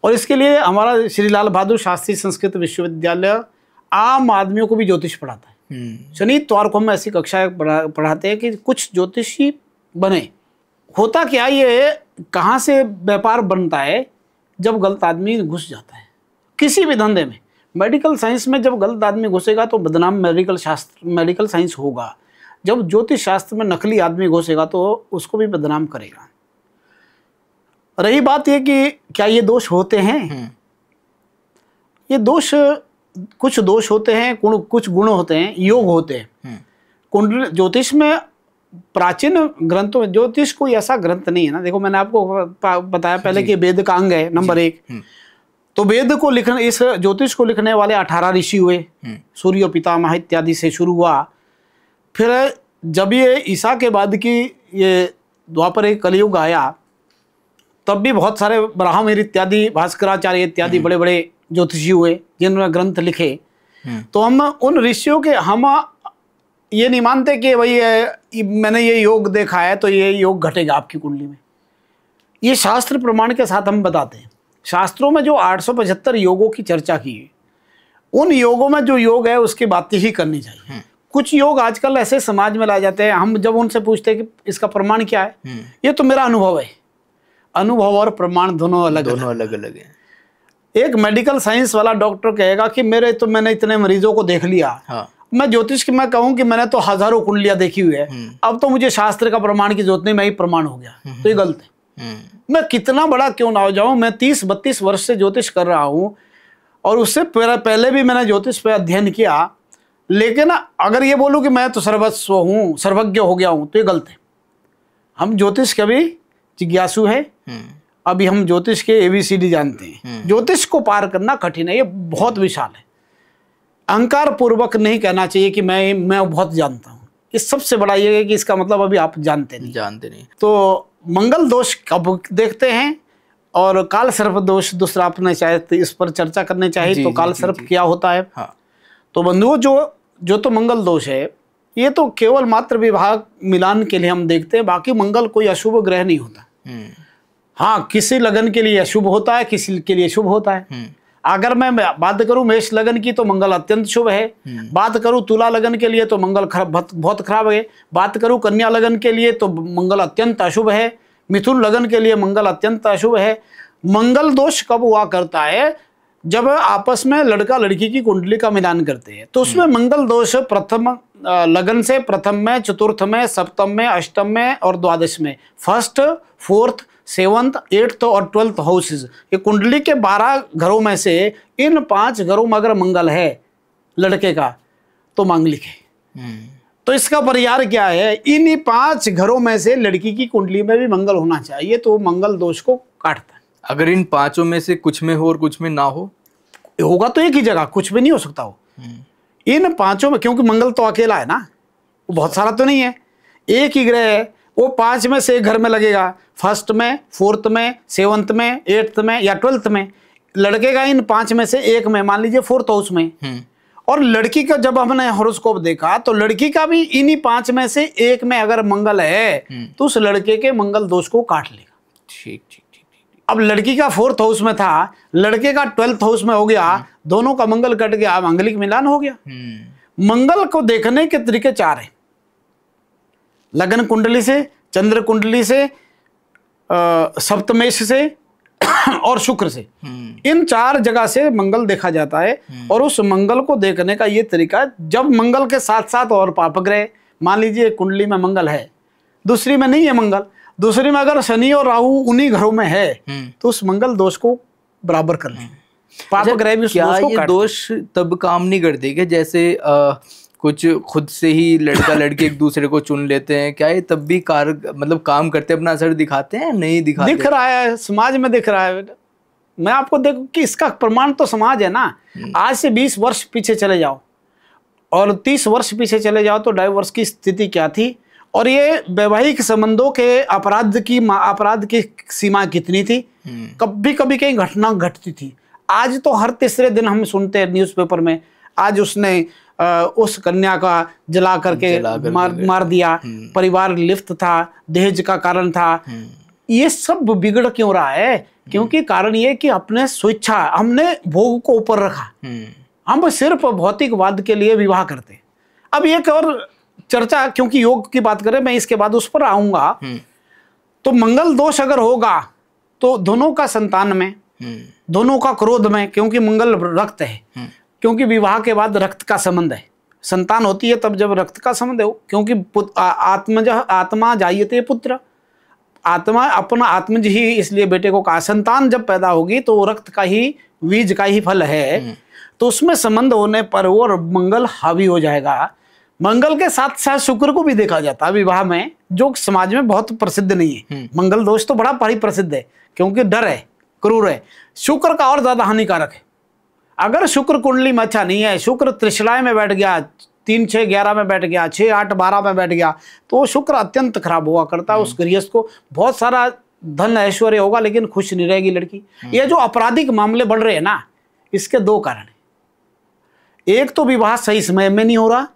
और इसके लिए हमारा श्री लाल बहादुर शास्त्री संस्कृत विश्वविद्यालय आम आदमियों को भी ज्योतिष पढ़ाता है। शनि इतवार को हम ऐसी कक्षाएं पढ़ाते हैं कि कुछ ज्योतिषी बने। होता क्या, ये कहाँ से व्यापार बनता है? जब गलत आदमी घुस जाता है किसी भी धंधे में। मेडिकल साइंस में जब गलत आदमी घुसेगा तो बदनाम मेडिकल साइंस होगा। जब ज्योतिष शास्त्र में नकली आदमी घुसेगा तो उसको भी बदनाम करेगा। रही बात ये कि क्या ये दोष होते हैं? ये दोष, कुछ दोष होते हैं, कुछ गुण होते हैं, योग होते हैं। कुंडली ज्योतिष में, प्राचीन ग्रंथों में, ज्योतिष कोई ऐसा ग्रंथ नहीं है ना। देखो, मैंने आपको बताया पहले कि वेद का अंग है नंबर 1। तो वेद को लिखने, इस ज्योतिष को लिखने वाले 18 ऋषि हुए। सूर्य पितामह इत्यादि से शुरू हुआ। फिर जब ये ईसा के बाद की ये द्वापर एक कलयुग आया, तब भी बहुत सारे ब्राह्मण इत्यादि, भास्कराचार्य इत्यादि बड़े बड़े ज्योतिषी हुए जिन्होंने ग्रंथ लिखे। तो हम उन ऋषियों के, हम ये नहीं मानते कि भाई मैंने ये योग देखा है तो ये योग घटेगा आपकी कुंडली में। ये शास्त्र प्रमाण के साथ हम बताते हैं। शास्त्रों में जो 875 योगों की चर्चा की है, उन योगों में जो योग है उसकी बातें ही करनी चाहिए। कुछ योग आजकल ऐसे समाज में लाए जाते हैं, हम जब उनसे पूछते हैं कि इसका प्रमाण क्या है, ये तो मेरा अनुभव है। अनुभव और प्रमाण दोनों अलग अलग है। एक मेडिकल साइंस वाला डॉक्टर कहेगा कि मैंने इतने मरीजों को देख लिया। हाँ। मैं ज्योतिष की मैं कहूँ कि मैंने तो हजारों कुंडलियां देखी हुई है, अब तो मुझे शास्त्र का प्रमाण की जरूरत नहीं, मैं ही प्रमाण हो गया। तो ये गलत है। मैं कितना बड़ा क्यों ना हो जाऊं, मैं 30-32 वर्ष से ज्योतिष कर रहा हूं और उससे पहले भी मैंने ज्योतिष पे अध्ययन किया, लेकिन अगर ये बोलूं कि मैं तो सर्वस्व हूं, सर्वज्ञ हो गया हूं, तो ये गलत है। हम ज्योतिष के भी जिज्ञासु है। अभी हम ज्योतिष के ABCD जानते हैं। ज्योतिष को पार करना कठिन है, ये बहुत विशाल है। अहंकार पूर्वक नहीं कहना चाहिए कि मैं बहुत जानता हूं। इस सबसे बड़ा ये है कि इसका मतलब अभी आप जानते नहीं। तो मंगल दोष कब देखते हैं, और काल सर्प दोष दूसरा आपने चाहे इस पर चर्चा करनी चाहिए। तो काल सर्प क्या होता है? हाँ। तो बंधुओं, जो तो मंगल दोष है, ये तो केवल मात्र विभाग मिलान के लिए हम देखते हैं। बाकी मंगल कोई अशुभ ग्रह नहीं होता। हाँ, किसी लगन के लिए अशुभ होता है, किसी के लिए शुभ होता है। अगर मैं बात करूं मेष लगन की तो मंगल अत्यंत शुभ है। बात करूं तुला लगन के लिए तो मंगल बहुत खराब है। बात करूं कन्या लगन के लिए तो मंगल अत्यंत अशुभ है। मिथुन लगन के लिए मंगल अत्यंत अशुभ है। मंगल दोष कब हुआ करता है? जब आपस में लड़का लड़की की कुंडली का मिलान करते हैं, तो उसमें मंगल दोष प्रथम लगन से प्रथम में, चतुर्थ में, सप्तम में, अष्टम में और द्वादश में, 1st, 4th, 7th, 8th और 12th हाउसेस, ये कुंडली के 12 घरों में से इन 5 घरों में अगर मंगल है लड़के का तो मांगलिक है। तो इसका परिहार क्या है? इन 5 घरों में से लड़की की कुंडली में भी मंगल होना चाहिए, तो मंगल दोष को काटता है। अगर इन 5 में से कुछ में हो और कुछ में ना हो, होगा तो एक ही जगह, कुछ भी नहीं हो सकता हो। इन 5 में, क्योंकि मंगल तो अकेला है ना, वो बहुत सारा तो नहीं है, एक ही ग्रह है। वो 5 में से एक घर में लगेगा, 1st में, 4th में, 7th में, 8th में या 12th में लड़केगा। इन 5 में से एक में, मान लीजिए 4th हाउस में। और लड़की का जब हमने हॉरोस्कोप देखा तो लड़की का भी इन्हीं 5 में से एक में अगर मंगल है तो उस लड़के के मंगल दोष को काट लेगा। ठीक। अब लड़की का 4th हाउस में था, लड़के का 12th हाउस में हो गया, दोनों का मंगल कट गया, मांगलिक मिलान हो गया। मंगल को देखने के तरीके 4 हैं। लगन कुंडली से, चंद्र कुंडली से, सप्तमेश से और शुक्र से, इन 4 जगह से मंगल देखा जाता है। और उस मंगल को देखने का ये तरीका, जब मंगल के साथ साथ और पाप ग्रह, मान लीजिए कुंडली में मंगल है दूसरी में नहीं है मंगल, दूसरी में अगर शनि और राहु उन्हीं घरों में है तो उस मंगल दोष को बराबर कर लें। पाप ग्रह भी उस क्या दोष को ये दोष तब काम नहीं करते कि जैसे कुछ खुद से ही लड़का लड़की एक दूसरे को चुन लेते हैं, क्या ये तब भी मतलब काम करते, अपना असर दिखाते हैं? नहीं दिखाते। दिख रहा है, समाज में दिख रहा है। मैं आपको देखो कि इसका प्रमाण तो समाज है ना। आज से 20 वर्ष पीछे चले जाओ और 30 वर्ष पीछे चले जाओ तो डाइवोर्स की स्थिति क्या थी, और ये वैवाहिक संबंधों के अपराध की सीमा कितनी थी। कभी कभी कहीं घटना घटती थी। आज तो हर तीसरे दिन हम सुनते हैं न्यूज़पेपर में, आज उसने उस कन्या का जला करके मार दिया, परिवार लिप्त था, दहेज का कारण था। ये सब बिगड़ क्यों रहा है? क्योंकि कारण ये कि अपने स्वेच्छा, हमने भोग को ऊपर रखा। हम सिर्फ भौतिकवाद के लिए विवाह करते। अब एक और चर्चा, क्योंकि योग की बात करें, मैं इसके बाद उस पर आऊंगा। तो मंगल दोष अगर होगा तो दोनों का संतान में, दोनों का क्रोध में, क्योंकि मंगल रक्त है, क्योंकि विवाह के बाद रक्त का संबंध है, संतान होती है तब जब रक्त का संबंध हो, क्योंकि आत्मा जायते पुत्र, आत्मा अपना आत्मज ही इसलिए बेटे को कहा। संतान जब पैदा होगी तो वो रक्त का ही, बीज का ही फल है, तो उसमें संबंध होने पर वो मंगल हावी हो जाएगा। मंगल के साथ साथ शुक्र को भी देखा जाता है विवाह में, जो समाज में बहुत प्रसिद्ध नहीं है। मंगल दोष तो बड़ा परिप्रसिद्ध है क्योंकि डर है, क्रूर है। शुक्र का और ज्यादा हानिकारक है। अगर शुक्र कुंडली में अच्छा नहीं है, शुक्र त्रिशलाय में बैठ गया, 3, 6, 11 में बैठ गया, 6, 8, 12 में बैठ गया, तो शुक्र अत्यंत खराब हुआ करता है। उस गृहस्थ को बहुत सारा धन ऐश्वर्य होगा लेकिन खुश नहीं रहेगी लड़की। ये जो आपराधिक मामले बढ़ रहे हैं ना, इसके 2 कारण हैं। एक तो विवाह सही समय में नहीं हो रहा,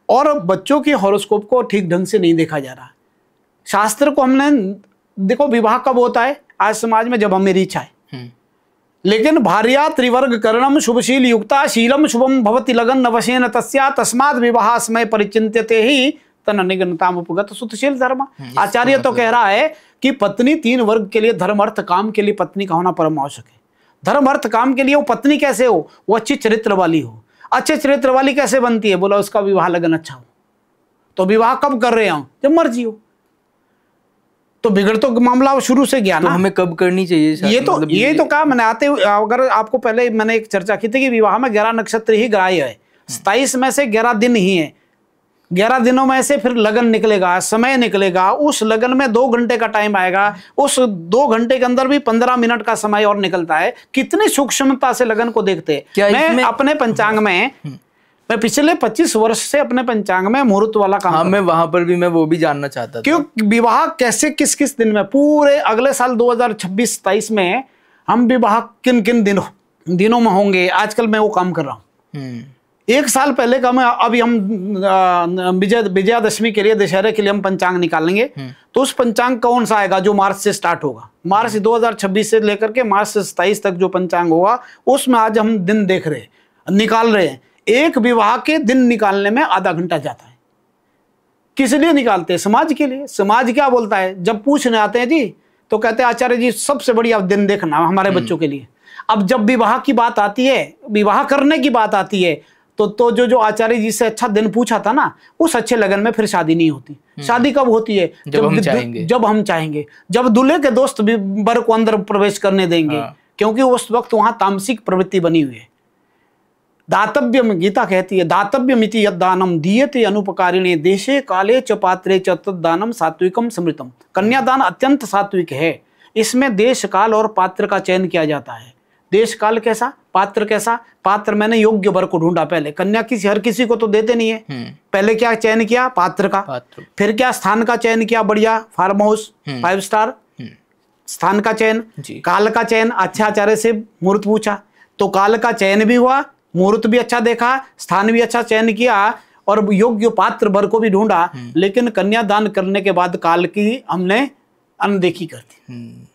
और बच्चों की हॉरोस्कोप को ठीक ढंग से नहीं देखा जा रहा। शास्त्र को हमने देखो, विवाह कब होता है आज समाज में? जब मेरी इच्छा है। लेकिन भार्या त्रिवर्ग करणम शुभशील युक्ता शीलम शुभम भवति लगन नवशेन तस्या तस्मात् विवाह समय परिचिन्त्यते ही तन निगनताम उपगत सुतशील धर्म। आचार्य तो कह रहा है कि पत्नी 3 वर्ग के लिए, धर्म अर्थ काम के लिए पत्नी का होना परम आवश्यक है। धर्म अर्थ काम के लिए वो पत्नी कैसे हो? वो अच्छी चरित्र वाली हो। अच्छे चरित्र वाली कैसे बनती है? बोला उसका विवाह लगन अच्छा हो। तो विवाह कब कर रहे हो? जब मर्जी हो। तो बिगड़ तो मामला शुरू से गया ना। तो हमें कब करनी चाहिए? ये तो कहा मैंने आते हुए, अगर आपको पहले मैंने एक चर्चा की थी कि विवाह में 11 नक्षत्र ही ग्राह्य है। 27 में से 11 दिन ही है। 11 दिनों में से फिर लगन निकलेगा, समय निकलेगा। उस लगन में 2 घंटे का टाइम आएगा। उस 2 घंटे के अंदर भी 15 मिनट का समय और निकलता है। कितनी सूक्ष्मता से लगन को देखते हैं। मैं अपने पंचांग में, मैं पिछले 25 वर्ष से अपने पंचांग में मुहूर्त वाला काम। हाँ, मैं वहां पर भी मैं वो भी जानना चाहता था। क्यों विवाह कैसे किस किस दिन में, पूरे अगले साल 2026-27 में हम विवाह किन किन दिनों में होंगे, आजकल मैं वो काम कर रहा हूँ। 1 साल पहले का मैं, अभी हम विजयादशमी के लिए, दशहरे के लिए हम पंचांग निकालेंगे। तो उस पंचांग कौन सा आएगा? जो मार्च से स्टार्ट होगा। मार्च 2026 से लेकर के मार्च से 27 तक जो पंचांग होगा, उसमें आज हम दिन देख रहे हैं, निकाल रहे हैं। एक विवाह के दिन निकालने में आधा घंटा जाता है। किस लिए निकालते हैं? समाज के लिए। समाज क्या बोलता है? जब पूछने आते हैं जी, तो कहते हैं आचार्य जी सबसे बढ़िया दिन देखना हमारे बच्चों के लिए। अब जब विवाह की बात आती है, विवाह करने की बात आती है, तो जो आचार्य जी से अच्छा दिन पूछा था ना, उस अच्छे लगन में फिर शादी नहीं होती। शादी कब होती है? जब हम चाहेंगे, जब दूल्हे के दोस्त भी वर को अंदर प्रवेश करने देंगे। क्योंकि उस वक्त वहां तामसिक प्रवृत्ति बनी हुई है। दातव्यम, गीता कहती है, दातव्यमिति यद्दानम दीयते अनुपकारिणे देशे काले च पात्रे च तद्दानम सात्विकम समृतम। कन्यादान अत्यंत सात्विक है। इसमें देश काल और पात्र का चयन किया जाता है। देश काल कैसा, पात्र कैसा? पात्र मैंने योग्य वर को ढूंढा पहले। कन्या हर किसी को तो देते नहीं है। पहले क्या चयन किया? पात्र का। फिर क्या? स्थान का चयन किया, बढ़िया फार्म हाउस 5 स्टार स्थान का चयन। काल का चयन, अच्छा आचार्य से मुहूर्त पूछा तो काल का चयन भी हुआ, मुहूर्त भी अच्छा देखा, स्थान भी अच्छा चयन किया और योग्य पात्र वर को भी ढूंढा। लेकिन कन्यादान करने के बाद काल की हमने अनदेखी कर दी।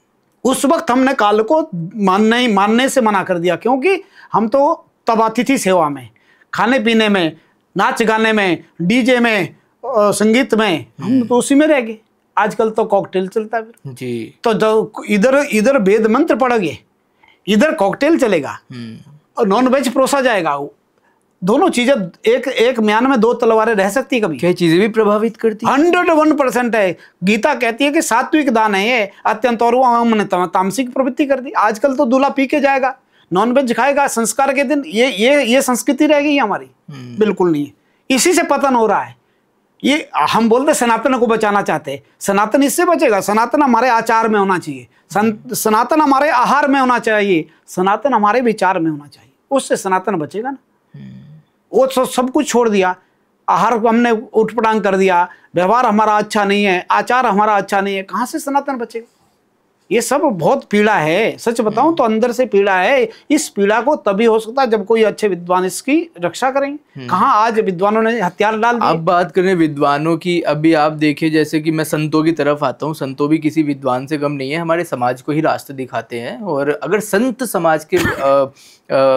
उस वक्त हमने काल को मानने से मना कर दिया, क्योंकि हम तो तब अतिथि सेवा में, खाने पीने में, नाच गाने में, डीजे में, संगीत में, हम तो उसी में रह गए। आजकल तो कॉकटेल चलता है जी। तो जो इधर वेद मंत्र पढ़ोगे, इधर कॉकटेल चलेगा और नॉन वेज परोसा जाएगा। दोनों चीजें एक म्यान में दो तलवारें रह सकती कभी? क्या चीजें भी प्रभावित करती? 101% है। गीता कहती है कि सात्विक दान है ये, अत्यंत और हमने तामसिक प्रवृत्ति कर दी। आजकल तो दूल्हा पी के जाएगा, नॉनवेज खाएगा संस्कार के दिन, ये संस्कृति रह गई हमारी? बिल्कुल नहीं है। इसी से पतन हो रहा है। ये हम बोलते सनातन को बचाना चाहते हैं, सनातन इससे बचेगा? सनातन हमारे आचार में होना चाहिए, सनातन हमारे आहार में होना चाहिए, सनातन हमारे विचार में होना चाहिए, उससे सनातन बचेगा ना। वो सब कुछ छोड़ दिया, आहार हमने उठपटांग कर दिया, व्यवहार हमारा अच्छा नहीं है, आचार हमारा अच्छा नहीं है, कहाँ से सनातन बचेगा? ये सब बहुत पीड़ा है, सच बताऊं तो अंदर से पीड़ा है। इस पीड़ा को तभी हो सकता है जब कोई अच्छे विद्वान इसकी रक्षा करेंगे। कहाँ आज विद्वानों ने हथियार डाल दिए। अब बात करें विद्वानों की, अभी आप देखिए जैसे कि मैं संतों की तरफ आता हूँ, संतों भी किसी विद्वान से कम नहीं है, हमारे समाज को ही रास्ते दिखाते हैं। और अगर संत समाज के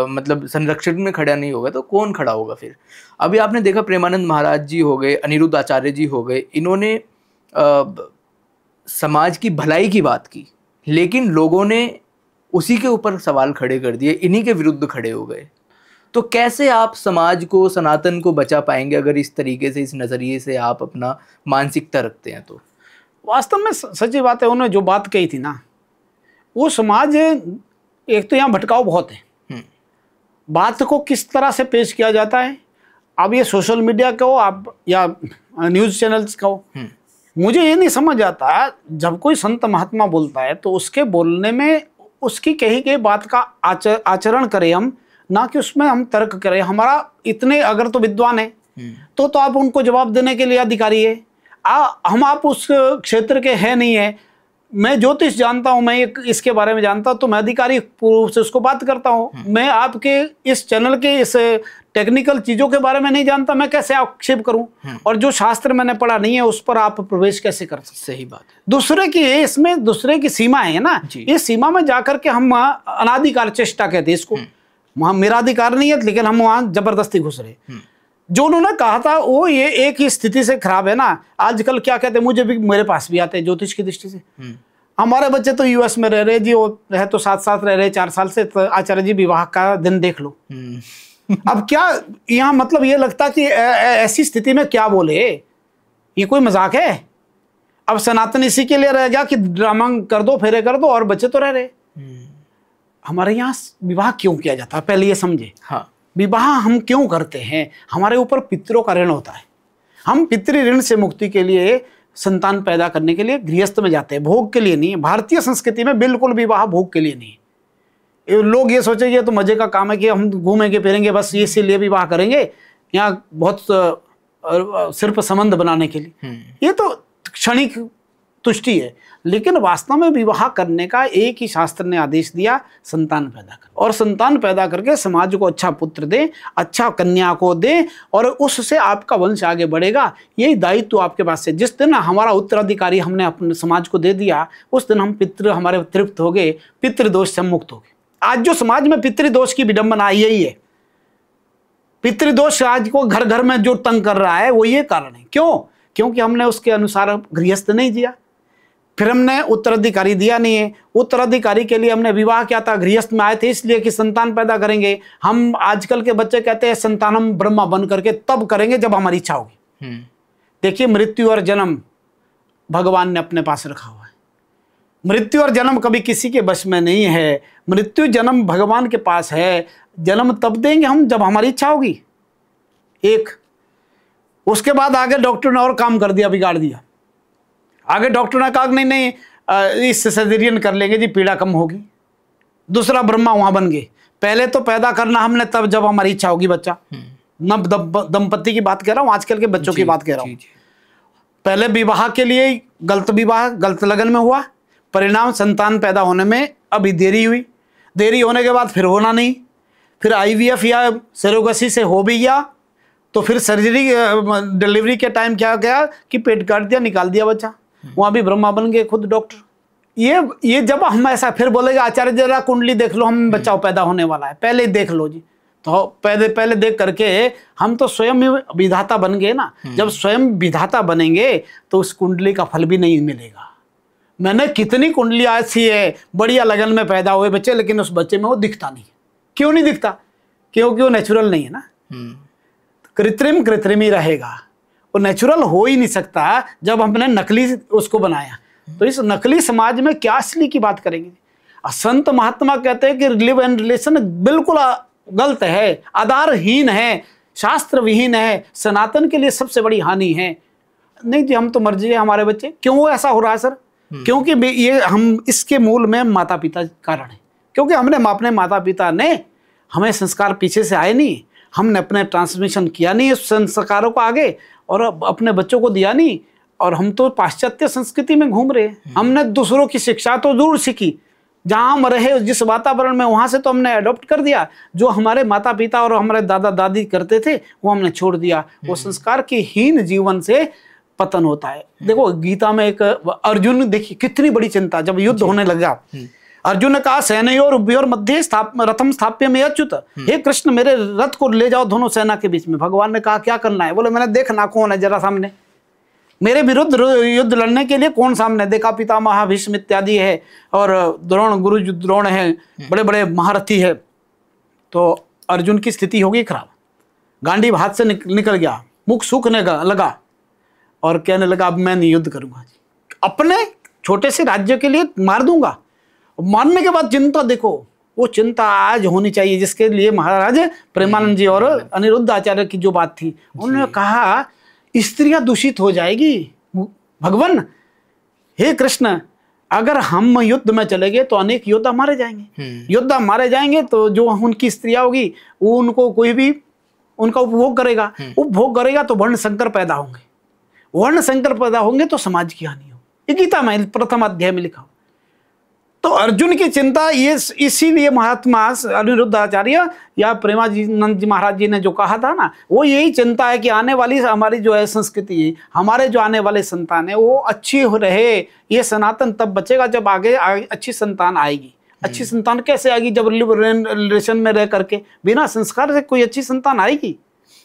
मतलब संरक्षण में खड़ा नहीं होगा तो कौन खड़ा होगा फिर? अभी आपने देखा प्रेमानंद महाराज जी हो गए, अनिरुद्ध आचार्य जी हो गए, इन्होंने समाज की भलाई की बात की, लेकिन लोगों ने उसी के ऊपर सवाल खड़े कर दिए, इन्हीं के विरुद्ध खड़े हो गए। तो कैसे आप समाज को, सनातन को बचा पाएंगे अगर इस तरीके से, इस नज़रिए से आप अपना मानसिकता रखते हैं? तो वास्तव में सच्ची बात है, उन्होंने जो बात कही थी ना, वो समाज, एक तो यहाँ भटकाव बहुत है, बात को किस तरह से पेश किया जाता है। अब ये सोशल मीडिया का हो आप या न्यूज़ चैनल्स का हो, मुझे ये नहीं समझ आता, जब कोई संत महात्मा बोलता है तो उसके बोलने में उसकी कही गई बात का आचरण करें हम, ना कि उसमें हम तर्क करें। हमारा इतने अगर तो विद्वान है तो आप उनको जवाब देने के लिए अधिकारी है। हम आप उस क्षेत्र के हैं नहीं है। मैं ज्योतिष जानता हूं, मैं इसके बारे में जानता हूं, तो मैं अधिकारी रूप से उसको बात करता हूं। मैं आपके इस चैनल के इस टेक्निकल चीजों के बारे में नहीं जानता, मैं कैसे आक्षेप करूं? और जो शास्त्र मैंने पढ़ा नहीं है उस पर आप प्रवेश कैसे कर सकते? सही बात है। दूसरे की, इसमें दूसरे की सीमा है ना, इस सीमा में जाकर के हम अनाधिकार चेष्टा कहते हैं इसको। वहां मेरा अधिकार नहीं है, लेकिन हम वहां जबरदस्ती घुस रहे। जो उन्होंने कहा था वो ये एक ही स्थिति से खराब है ना। आजकल क्या कहते हैं, मुझे भी, मेरे पास भी आते हैं ज्योतिष की दृष्टि से। हमारे बच्चे तो यूएस में रह रहे जी, वो रहे तो साथ रह रहे 4 साल से, तो आचार्य जी विवाह का दिन देख लो। अब क्या यहाँ मतलब ये लगता कि ऐसी स्थिति में क्या बोले, ये कोई मजाक है? अब सनातन इसी के लिए रह गया कि ड्रामा कर दो, फेरे कर दो, और बच्चे तो रह रहे। हमारे यहाँ विवाह क्यों किया जाता है, पहले ये समझे। हाँ, विवाह हम क्यों करते हैं? हमारे ऊपर पितरों का ऋण होता है। हम पितृ ऋण से मुक्ति के लिए, संतान पैदा करने के लिए गृहस्थ में जाते हैं, भोग के लिए नहीं। भारतीय संस्कृति में बिल्कुल विवाह भोग के लिए नहीं। लोग ये सोचेंगे तो मजे का काम है कि हम घूमेंगे फिरेंगे बस, इसीलिए विवाह करेंगे, यहाँ बहुत सिर्फ संबंध बनाने के लिए। ये तो क्षणिक तुष्टि है। लेकिन वास्तव में विवाह करने का एक ही शास्त्र ने आदेश दिया, संतान पैदा कर, और संतान पैदा करके समाज को अच्छा पुत्र दे, अच्छा कन्या को दे, और उससे आपका वंश आगे बढ़ेगा। यही दायित्व आपके पास है। जिस दिन हमारा उत्तराधिकारी हमने अपने समाज को दे दिया, उस दिन हम पितृ हमारे तृप्त हो गए, पितृदोष से मुक्त हो गए। आज जो समाज में पितृदोष की विडंबना यही है। पितृदोष आज को घर घर में जो तंग कर रहा है वो ये कारण है। क्यों? क्योंकि हमने उसके अनुसार गृहस्थ नहीं दिया, फिर हमने उत्तराधिकारी दिया नहीं है। उत्तराधिकारी के लिए हमने विवाह किया था, गृहस्थ में आए थे इसलिए कि संतान पैदा करेंगे। हम आजकल के बच्चे कहते हैं संतानम ब्रह्मा बन करके तब करेंगे जब हमारी इच्छा होगी। देखिए, मृत्यु और जन्म भगवान ने अपने पास रखा हुआ है। मृत्यु और जन्म कभी किसी के बस में नहीं है। मृत्यु जन्म भगवान के पास है। जन्म तब देंगे हम जब हमारी इच्छा होगी। एक, उसके बाद आगे डॉक्टर ने और काम कर दिया, बिगाड़ दिया। आगे डॉक्टर ने कहा नहीं इस सर्जरी कर लेंगे जी, पीड़ा कम होगी। दूसरा ब्रह्मा वहां बन गए। पहले तो पैदा करना हमने तब जब हमारी इच्छा होगी बच्चा। न दंपति की बात कह रहा हूं, आजकल के बच्चों की बात कह रहा हूं। पहले विवाह के लिए गलत विवाह, गलत लगन में हुआ, परिणाम संतान पैदा होने में अभी देरी हुई। देरी होने के बाद फिर होना नहीं, फिर आईवीएफ या सरोगेसी से हो भी गया, तो फिर सर्जरी डिलीवरी के टाइम क्या गया कि पेट काट दिया, निकाल दिया बच्चा। वहां भी ब्रह्मा बन गए खुद डॉक्टर। ये जब हम ऐसा फिर बोलेगा आचार्य जरा कुंडली देख लो, हम बच्चा पैदा होने वाला है, पहले देख लो जी। तो पहले देख करके हम तो स्वयं ही विधाता बन गए ना। जब स्वयं विधाता बनेंगे तो उस कुंडली का फल भी नहीं मिलेगा। मैंने कितनी कुंडलियां ऐसी है, बढ़िया लगन में पैदा हुए बच्चे, लेकिन उस बच्चे में वो दिखता नहीं। क्यों नहीं दिखता? क्योंकि वो नेचुरल नहीं है ना। कृत्रिम कृत्रिम ही रहेगा, वो नेचुरल हो ही नहीं सकता जब हमने नकली उसको बनाया। तो इस नकली समाज में क्या असली की बात करेंगे? संत महात्मा कहते हैं कि लिव एंड रिलेशन बिल्कुल गलत है, आधारहीन है, शास्त्र विहीन है, सनातन के लिए सबसे बड़ी हानि है। नहीं जी, हम तो मर्जी है हमारे बच्चे। क्यों ऐसा हो रहा है सर? क्योंकि ये हम इसके मूल में माता पिता कारण है। क्योंकि हमने अपने माता पिता ने हमें संस्कार पीछे से आए नहीं, हमने अपने ट्रांसमिशन किया नहीं इस संस्कारों को आगे और अपने बच्चों को दिया नहीं, और हम तो पाश्चात्य संस्कृति में घूम रहे हैं। हमने दूसरों की शिक्षा तो जरूर सीखी, जहाँ हम रहे जिस वातावरण में वहाँ से तो हमने अडॉप्ट कर दिया। जो हमारे माता पिता और हमारे दादा दादी करते थे वो हमने छोड़ दिया। वो संस्कार के हीन जीवन से पतन होता है। देखो गीता में एक अर्जुन, देखिए कितनी बड़ी चिंता जब युद्ध होने लगा। अर्जुन ने कहा सेनयोर उभयोर मध्य रथम स्थाप्य में अच्युत, हे कृष्ण मेरे रथ को ले जाओ दोनों सेना के बीच में। भगवान ने कहा क्या करना है? बोले मैंने देखना कौन है जरा सामने, मेरे विरुद्ध युद्ध लड़ने के लिए कौन सामने? देखा पितामह भीष्म इत्यादि है और द्रोण, गुरु द्रोण है, बड़े बड़े महारथी है। तो अर्जुन की स्थिति होगी खराब, गांडीव हाथ से निकल गया, मुख सूखने लगा और कहने लगा अब मैं नहीं युद्ध करूंगा, अपने छोटे से राज्य के लिए मार दूंगा। मारने के बाद चिंता, देखो वो चिंता आज होनी चाहिए जिसके लिए महाराज प्रेमानंद जी और अनिरुद्ध आचार्य की जो बात थी, उन्होंने कहा स्त्रियां दूषित हो जाएगी। भगवान हे कृष्ण, अगर हम युद्ध में चले गए तो अनेक योद्धा मारे जाएंगे, योद्धा मारे जाएंगे तो जो उनकी स्त्रियां होगी वो उनको कोई भी उनका उपभोग करेगा तो वर्ण संकर पैदा होंगे, वर्ण संकर पैदा होंगे तो समाज की हानि हो। ये गीता में प्रथम अध्याय में लिखा। तो अर्जुन की चिंता ये इसीलिए महात्मा अनिरुद्धाचार्य या प्रेमानंद जी महाराज जी ने जो कहा था ना, वो यही चिंता है कि आने वाली हमारी जो है संस्कृति, हमारे जो आने वाले संतान है वो अच्छी हो रहे। ये सनातन तब बचेगा जब आगे अच्छी संतान आएगी। अच्छी संतान कैसे आएगी? जब रिलेशन में रह करके, बिना संस्कार से कोई अच्छी संतान आएगी?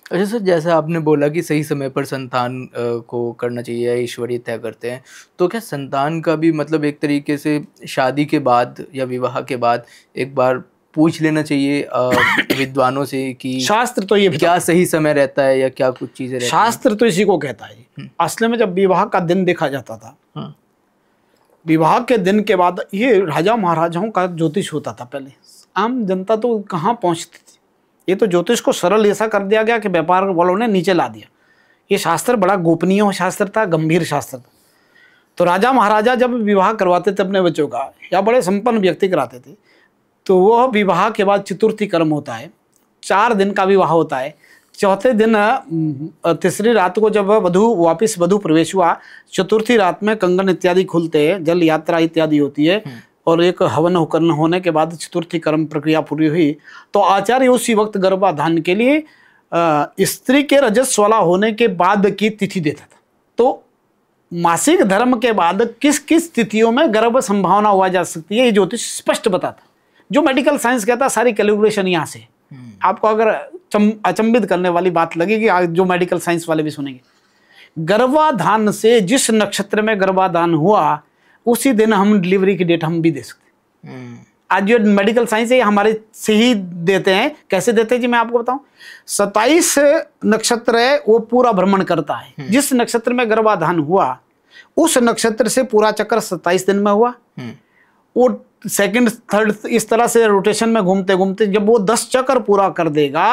अच्छा सर, जैसा आपने बोला कि सही समय पर संतान को करना चाहिए, ईश्वर ही तय करते हैं, तो क्या संतान का भी मतलब एक तरीके से शादी के बाद या विवाह के बाद एक बार पूछ लेना चाहिए विद्वानों से कि शास्त्र तो ये क्या सही समय रहता है या क्या कुछ चीजें रहती हैं? शास्त्र तो इसी को कहता है। असल में जब विवाह का दिन देखा जाता था, विवाह के दिन के बाद ये राजा महाराजाओं का ज्योतिष होता था। पहले आम जनता तो कहाँ पहुँचती थी, ये तो ज्योतिष को सरल ऐसा कर दिया गया कि व्यापार वालों ने नीचे ला दिया। ये शास्त्र बड़ा गोपनीय शास्त्र था, गंभीर शास्त्र था। तो राजा महाराजा जब विवाह करवाते थे अपने बच्चों का, या बड़े संपन्न व्यक्ति कराते थे, तो वह विवाह के बाद चतुर्थी कर्म होता है। 4 दिन का विवाह होता है। चौथे दिन तीसरी रात को जब वधु प्रवेश हुआ, चतुर्थी रात में कंगन इत्यादि खुलते हैं, जल यात्रा इत्यादि होती है, और एक हवन होने के बाद चतुर्थी कर्म प्रक्रिया पूरी हुई तो आचार्य उसी वक्त गर्भाधान के लिए स्त्री के रजस्वला होने के बाद की तिथि देता था। तो मासिक धर्म के बाद किस किस तिथियों में गर्भ संभावना हुआ जा सकती है, ये ज्योतिष स्पष्ट बताता। जो मेडिकल साइंस कहता है सारी कैलकुलेशन यहाँ से। आपको अगर अचंभित करने वाली बात लगेगी, जो मेडिकल साइंस वाले भी सुनेंगे, गर्भाधान से जिस नक्षत्र में गर्भाधान हुआ उसी दिन हम डिलीवरी की डेट हम भी दे सकते हैं। आज जो मेडिकल साइंस है हमारे से ही देते हैं। कैसे देते हैं जी, मैं आपको बताऊं। 27 नक्षत्र है वो पूरा भ्रमण करता है। जिस नक्षत्र में गर्भाधान हुआ उस नक्षत्र से पूरा चक्कर 27 दिन में हुआ। वो सेकंड थर्ड इस तरह से रोटेशन में घूमते घूमते जब वो 10 चक्कर पूरा कर देगा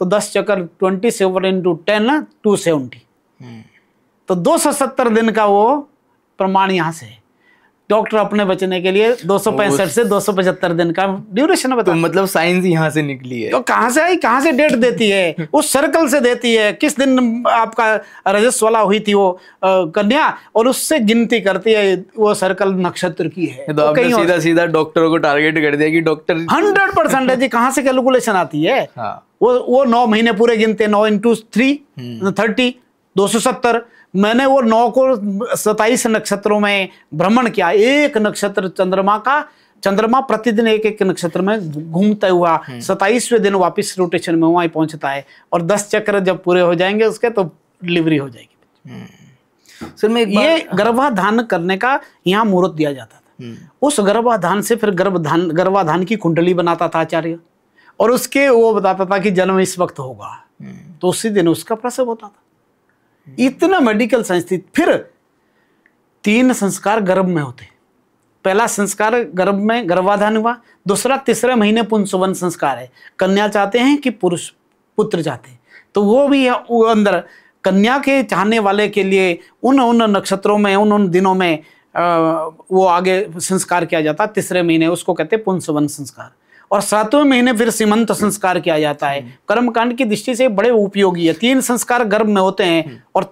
तो 10 चक्कर 27 × 10 270, तो 270 दिन का वो प्रमाण यहाँ से है। डॉक्टर अपने बचने के लिए 265 से 275 दिन का ड्यूरेशन बता। तो मतलब साइंस यहाँ से निकली है। तो कहाँ से आई, कहाँ से डेट देती है? उस सर्कल से देती है, किस दिन आपका रजस्वला हुई थी वो कन्या, और उससे गिनती करती है। वो सर्कल नक्षत्र की है। तो आपने सीधा सीधा डॉक्टरों को टारगेट कर दिया कि डॉक्टर 100% है जी। कहाँ से कैलकुलेशन आती है? वो 9 महीने पूरे गिनते, 9 × 3 30 270। मैंने वो 9 को 27 नक्षत्रों में भ्रमण किया। एक नक्षत्र चंद्रमा प्रतिदिन एक नक्षत्र में घूमता हुआ 27वें दिन वापस रोटेशन में वहीं पहुंचता है, और 10 चक्र जब पूरे हो जाएंगे उसके तो डिलीवरी हो जाएगी। सर मैं ये गर्भाधान करने का यहाँ मुहूर्त दिया जाता था। उस गर्भाधान से फिर गर्भाधान की कुंडली बनाता था आचार्य, और उसके वो बताता था कि जन्म इस वक्त होगा, तो उसी दिन उसका प्रसव होता था। इतना मेडिकल साइंस थी। फिर 3 संस्कार गर्भ में होते। पहला संस्कार गर्भ में गर्भाधान हुआ, दूसरा तीसरे महीने पुंसवन संस्कार है। कन्या चाहते हैं कि पुरुष पुत्र चाहते हैं, तो वो भी वो अंदर कन्या के चाहने वाले के लिए उन नक्षत्रों में उन दिनों में वो आगे संस्कार किया जाता है। तीसरे महीने उसको कहते हैं पुंसवन संस्कार, और 7वें महीने फिर सीमंत संस्कार किया जाता है। कर्मकांड की दृष्टि से बड़े उपयोगी है। 3 संस्कार गर्भ में होते हैं और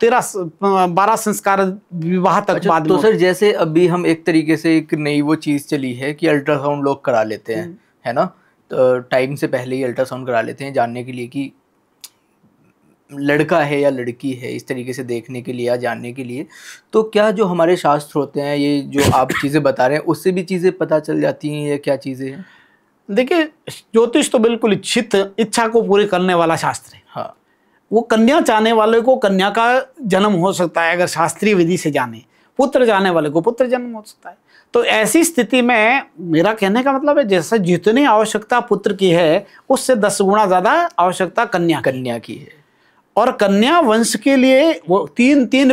12 संस्कार विवाह तक बाद में। तो सर जैसे अभी हम एक तरीके से एक नई वो चीज़ चली है कि अल्ट्रासाउंड लोग करा लेते हैं, है ना, तो टाइम से पहले ही अल्ट्रासाउंड करा लेते हैं जानने के लिए कि लड़का है या लड़की है, इस तरीके से देखने के लिए या जानने के लिए। तो क्या जो हमारे शास्त्र होते हैं, ये जो आप चीज़ें बता रहे हैं, उससे भी चीज़ें पता चल जाती हैं या क्या चीज़ें हैं? देखिए, ज्योतिष तो बिल्कुल इच्छा को पूरी करने वाला शास्त्र है। हाँ, वो कन्या चाहने वाले को कन्या का जन्म हो सकता है अगर शास्त्रीय विधि से जाने, पुत्र चाहने वाले को पुत्र जन्म हो सकता है। तो ऐसी स्थिति में मेरा कहने का मतलब है, जैसे जितनी आवश्यकता पुत्र की है उससे 10 गुना ज्यादा आवश्यकता कन्या की है। और कन्या वंश के लिए वो 3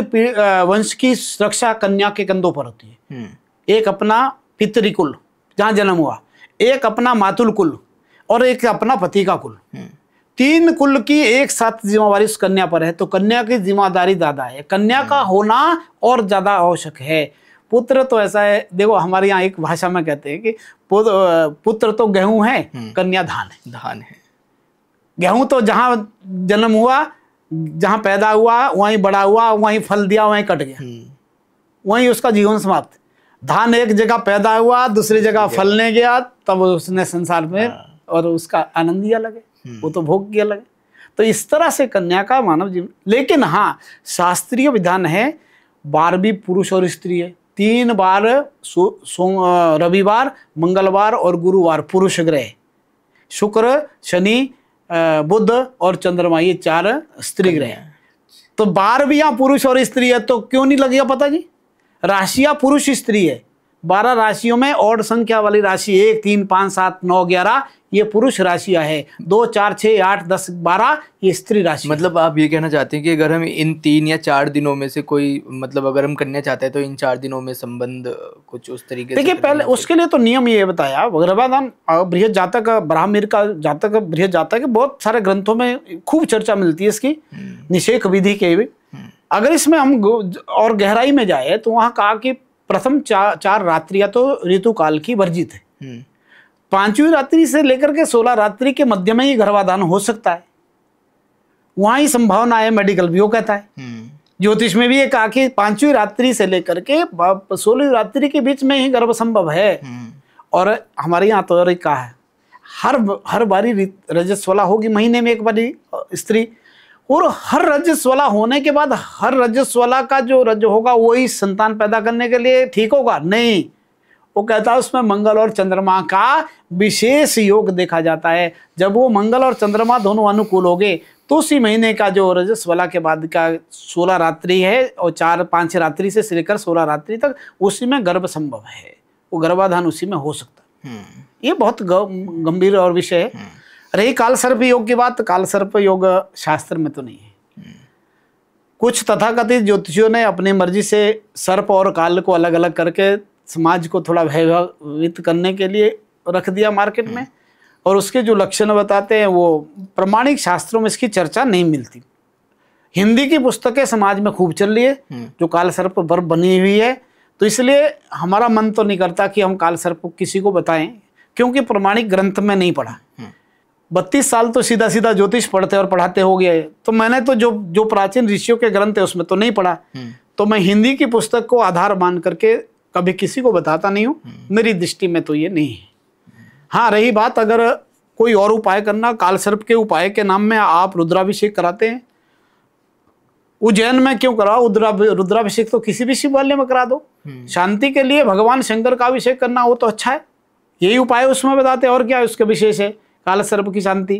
वंश की सुरक्षा कन्या के कंधों पर होती है। एक अपना पितृकुल जहाँ जन्म हुआ, एक अपना मातुल कुल, और एक अपना पति का कुल। 3 कुल की एक साथ जिम्मेवारी उस कन्या पर है। तो कन्या की जिम्मेदारी ज्यादा है, कन्या का होना और ज्यादा आवश्यक है। पुत्र तो ऐसा है, देखो हमारे यहाँ एक भाषा में कहते हैं कि पुत्र तो गेहूं है, कन्या धान है। गेहूं तो जहां जन्म हुआ, जहां पैदा हुआ, वहीं बड़ा हुआ, वहीं फल दिया, वहीं कट गया, वहीं उसका जीवन समाप्त। धान एक जगह पैदा हुआ, दूसरी जगह फलने गया, तब उसने संसार में और उसका आनंद ही अलग है, वो तो भोग ही अलग है। तो इस तरह से कन्या का मानव जीवन। लेकिन हाँ, शास्त्रीय विधान है, 12 पुरुष और स्त्री है। 3 बार रविवार, मंगलवार और गुरुवार पुरुष ग्रह, शुक्र, शनि, बुध और चंद्रमा, ये 4 स्त्री ग्रह। तो 12 पुरुष और स्त्री है, तो क्यों नहीं लगेगा पता जी? राशियां पुरुष स्त्री है। 12 राशियों में ऑड संख्या वाली राशि 1, 3, 5, 7, 9, 11 ये पुरुष राशियां है। 2, 4, 6, 8, 10, 12 ये स्त्री राशि। मतलब आप ये कहना चाहते हैं कि अगर हम इन 3 या 4 दिनों में से कोई, मतलब अगर हम कन्या चाहते हैं तो इन 4 दिनों में संबंध कुछ उस तरीके से। देखिए, पहले उसके लिए तो नियम ये बताया, गर्भाधान बृहद जातक, ब्राह्मण का जातक, बृहद जातक, बहुत सारे ग्रंथों में खूब चर्चा मिलती है इसकी, निषेक विधि के भी। अगर इसमें हम और गहराई में जाए तो वहां कहा कि प्रथम 4 रात्रियां तो ऋतुकाल की वर्जित है। 5वीं रात्रि से लेकर के 16 रात्रि के मध्य में ही गर्भाधान हो सकता है, वहां ही संभावना है, मेडिकल भी वो कहता है। ज्योतिष में भी ये कहा कि 5वीं रात्रि से लेकर के 16वीं रात्रि के बीच में ही गर्भ संभव है। और हमारे यहाँ तो कहा है, हर बारी रजस्वला होगी, महीने में एक बारी स्त्री, और हर रजस्वला होने के बाद हर रजस्वला का जो रज होगा वही संतान पैदा करने के लिए ठीक होगा? नहीं, वो कहता है उसमें मंगल और चंद्रमा का विशेष योग देखा जाता है। जब वो मंगल और चंद्रमा दोनों अनुकूल हो गए तो उसी महीने का जो रजस्वला के बाद का 16 रात्रि है और 4-5 रात्रि से लेकर 16 रात्रि तक उसी में गर्भ संभव है, वो गर्भाधान उसी में हो सकता है। ये बहुत गंभीर और विषय है। रही काल सर्प योग की बात, काल सर्प योग शास्त्र में तो नहीं है। कुछ तथाकथित ज्योतिषियों ने अपनी मर्जी से सर्प और काल को अलग अलग करके समाज को थोड़ा भयभीत करने के लिए रख दिया मार्केट में, और उसके जो लक्षण बताते हैं वो प्रमाणिक शास्त्रों में इसकी चर्चा नहीं मिलती। हिंदी की पुस्तकें समाज में खूब चल रही है जो काल सर्प पर बनी हुई है, तो इसलिए हमारा मन तो नहीं करता कि हम काल सर्प किसी को बताएं, क्योंकि प्रमाणिक ग्रंथ में नहीं पढ़ा। 32 साल तो सीधा सीधा ज्योतिष पढ़ते और पढ़ाते हो गए, तो मैंने तो जो प्राचीन ऋषियों के ग्रंथ है उसमें तो नहीं पढ़ा। तो मैं हिंदी की पुस्तक को आधार मान करके कभी किसी को बताता नहीं हूँ, मेरी दृष्टि में तो ये नहीं है। हाँ, रही बात अगर कोई और उपाय करना, काल सर्प के उपाय के नाम में आप रुद्राभिषेक कराते हैं, उज्जैन में क्यों कराओ? रुद्राभिषेक तो किसी भी शिवालय में करा दो। शांति के लिए भगवान शंकर का अभिषेक करना वो तो अच्छा है, यही उपाय उसमें बताते हैं, और क्या उसका विशेष है काल सर्प की शांति।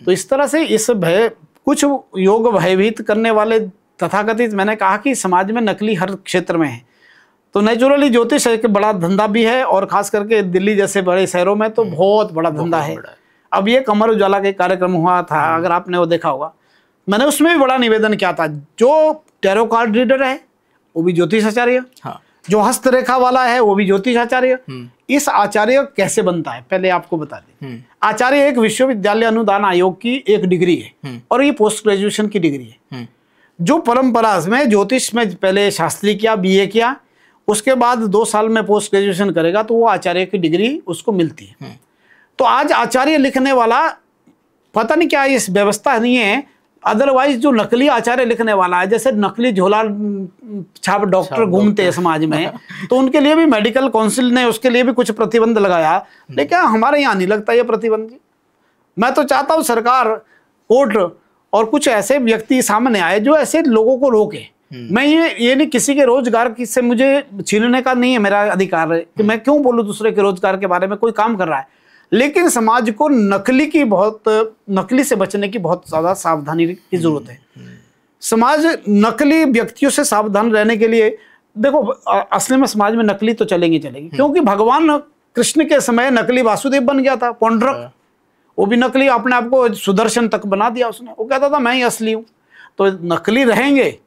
तो इस तरह से इस कुछ योग भयभीत करने वाले तथाकथित, मैंने कहा कि समाज में नकली हर क्षेत्र में है। तो नेचुरली ज्योतिष एक बड़ा धंधा भी है, और खास करके दिल्ली जैसे बड़े शहरों में तो बहुत बड़ा धंधा है। अब ये कमर उजाला के कार्यक्रम हुआ था, अगर आपने वो देखा होगा, मैंने उसमें भी बड़ा निवेदन किया था, जो टैरो कार्ड रीडर है वो भी ज्योतिष आचार्य, हाँ। जो हस्तरेखा वाला है वो भी ज्योतिष आचार्य। इस आचार्य कैसे बनता है पहले आपको बता दें। आचार्य एक विश्वविद्यालय अनुदान आयोग की एक डिग्री है और ये पोस्ट ग्रेजुएशन की डिग्री है। जो परंपरा में ज्योतिष में पहले शास्त्री किया, बीए किया, उसके बाद 2 साल में पोस्ट ग्रेजुएशन करेगा तो वो आचार्य की डिग्री उसको मिलती है। तो आज आचार्य लिखने वाला पता नहीं क्या इस व्यवस्था नहीं है, अदरवाइज जो नकली आचार्य लिखने वाला है, जैसे नकली झोला छाप डॉक्टर घूमते हैं समाज में, तो उनके लिए भी मेडिकल काउंसिल ने उसके लिए भी कुछ प्रतिबंध लगाया, लेकिन हमारे यहाँ नहीं लगता ये प्रतिबंध। मैं तो चाहता हूँ सरकार, कोर्ट और कुछ ऐसे व्यक्ति सामने आए जो ऐसे लोगों को रोके। मैं ये नहीं, किसी के रोजगार से मुझे छीनने का नहीं है मेरा अधिकार है कि मैं क्यों बोलूँ दूसरे के रोजगार के बारे में। कोई काम कर रहा है, लेकिन समाज को नकली से बचने की बहुत ज्यादा सावधानी की जरूरत है। समाज नकली व्यक्तियों से सावधान रहने के लिए, देखो असली में समाज में नकली तो चलेंगी, क्योंकि भगवान कृष्ण के समय नकली वासुदेव बन गया था, पौंड्रक, वो भी नकली, अपने आप को सुदर्शन तक बना दिया उसने, वो कहता था मैं ही असली हूं। तो नकली रहेंगे,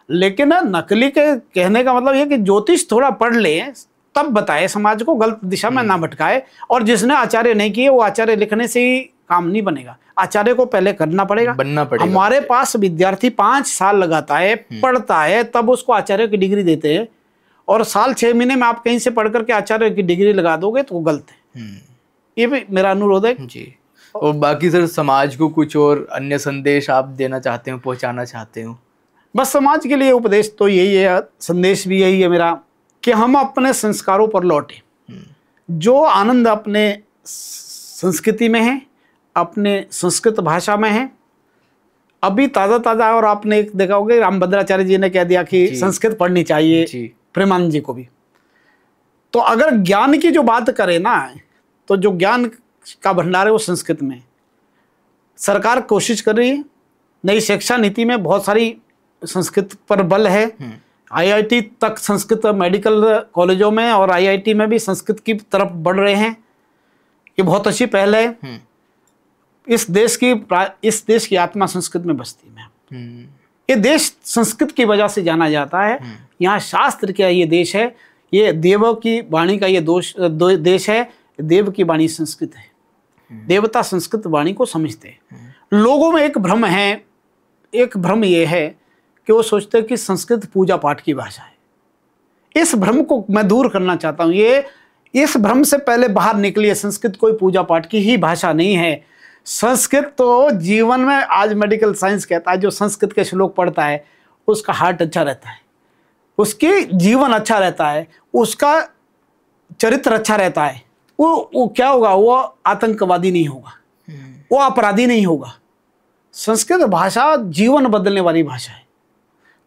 लेकिन नकली के कहने का मतलब यह कि ज्योतिष थोड़ा पढ़ ले तब बताए, समाज को गलत दिशा में ना भटकाए। और जिसने आचार्य नहीं किए वो आचार्य लिखने से ही काम नहीं बनेगा, आचार्य को पहले करना पड़ेगा, बनना पड़ेगा। हमारे पास विद्यार्थी 5 साल लगाता है, पढ़ता है, तब उसको आचार्य की डिग्री देते हैं, और साल 6 महीने में आप कहीं से पढ़ करके आचार्य की डिग्री लगा दोगे तो वो गलत है। ये भी मेरा अनुरोध है जी। और बाकी सर समाज को कुछ और अन्य संदेश आप देना चाहते हो, पहुंचाना चाहते हो? बस समाज के लिए उपदेश तो यही है, संदेश भी यही है मेरा, कि हम अपने संस्कारों पर लौटे। जो आनंद अपने संस्कृति में है, अपने संस्कृत भाषा में है, अभी ताज़ा और आपने एक देखा होगा रामभद्राचार्य जी ने कह दिया कि संस्कृत पढ़नी चाहिए, प्रेमानंद जी को भी। तो अगर ज्ञान की जो बात करें ना, तो जो ज्ञान का भंडार है वो संस्कृत में। सरकार कोशिश कर रही है, नई शिक्षा नीति में बहुत सारी संस्कृत पर बल है। आईआईटी तक संस्कृत, मेडिकल कॉलेजों में और आईआईटी में भी संस्कृत की तरफ बढ़ रहे हैं। ये बहुत अच्छी पहल है। इस देश की आत्मा संस्कृत में बसती है। ये देश संस्कृत की वजह से जाना जाता है। यहाँ शास्त्र का ये देश है, ये देवों की वाणी का ये देश है। देव की वाणी संस्कृत है, देवता संस्कृत वाणी को समझते हैं। लोगों में एक भ्रम है, एक भ्रम ये है कि वो सोचते हैं कि संस्कृत पूजा पाठ की भाषा है। इस भ्रम को मैं दूर करना चाहता हूँ। इस भ्रम से पहले बाहर निकलिए, संस्कृत कोई पूजा पाठ की ही भाषा नहीं है। संस्कृत तो जीवन में, आज मेडिकल साइंस कहता है, जो संस्कृत के श्लोक पढ़ता है उसका हार्ट अच्छा रहता है, उसकी जीवन अच्छा रहता है, उसका चरित्र अच्छा रहता है। वो क्या होगा, वो आतंकवादी नहीं होगा, वो अपराधी नहीं होगा। संस्कृत भाषा जीवन बदलने वाली भाषा है।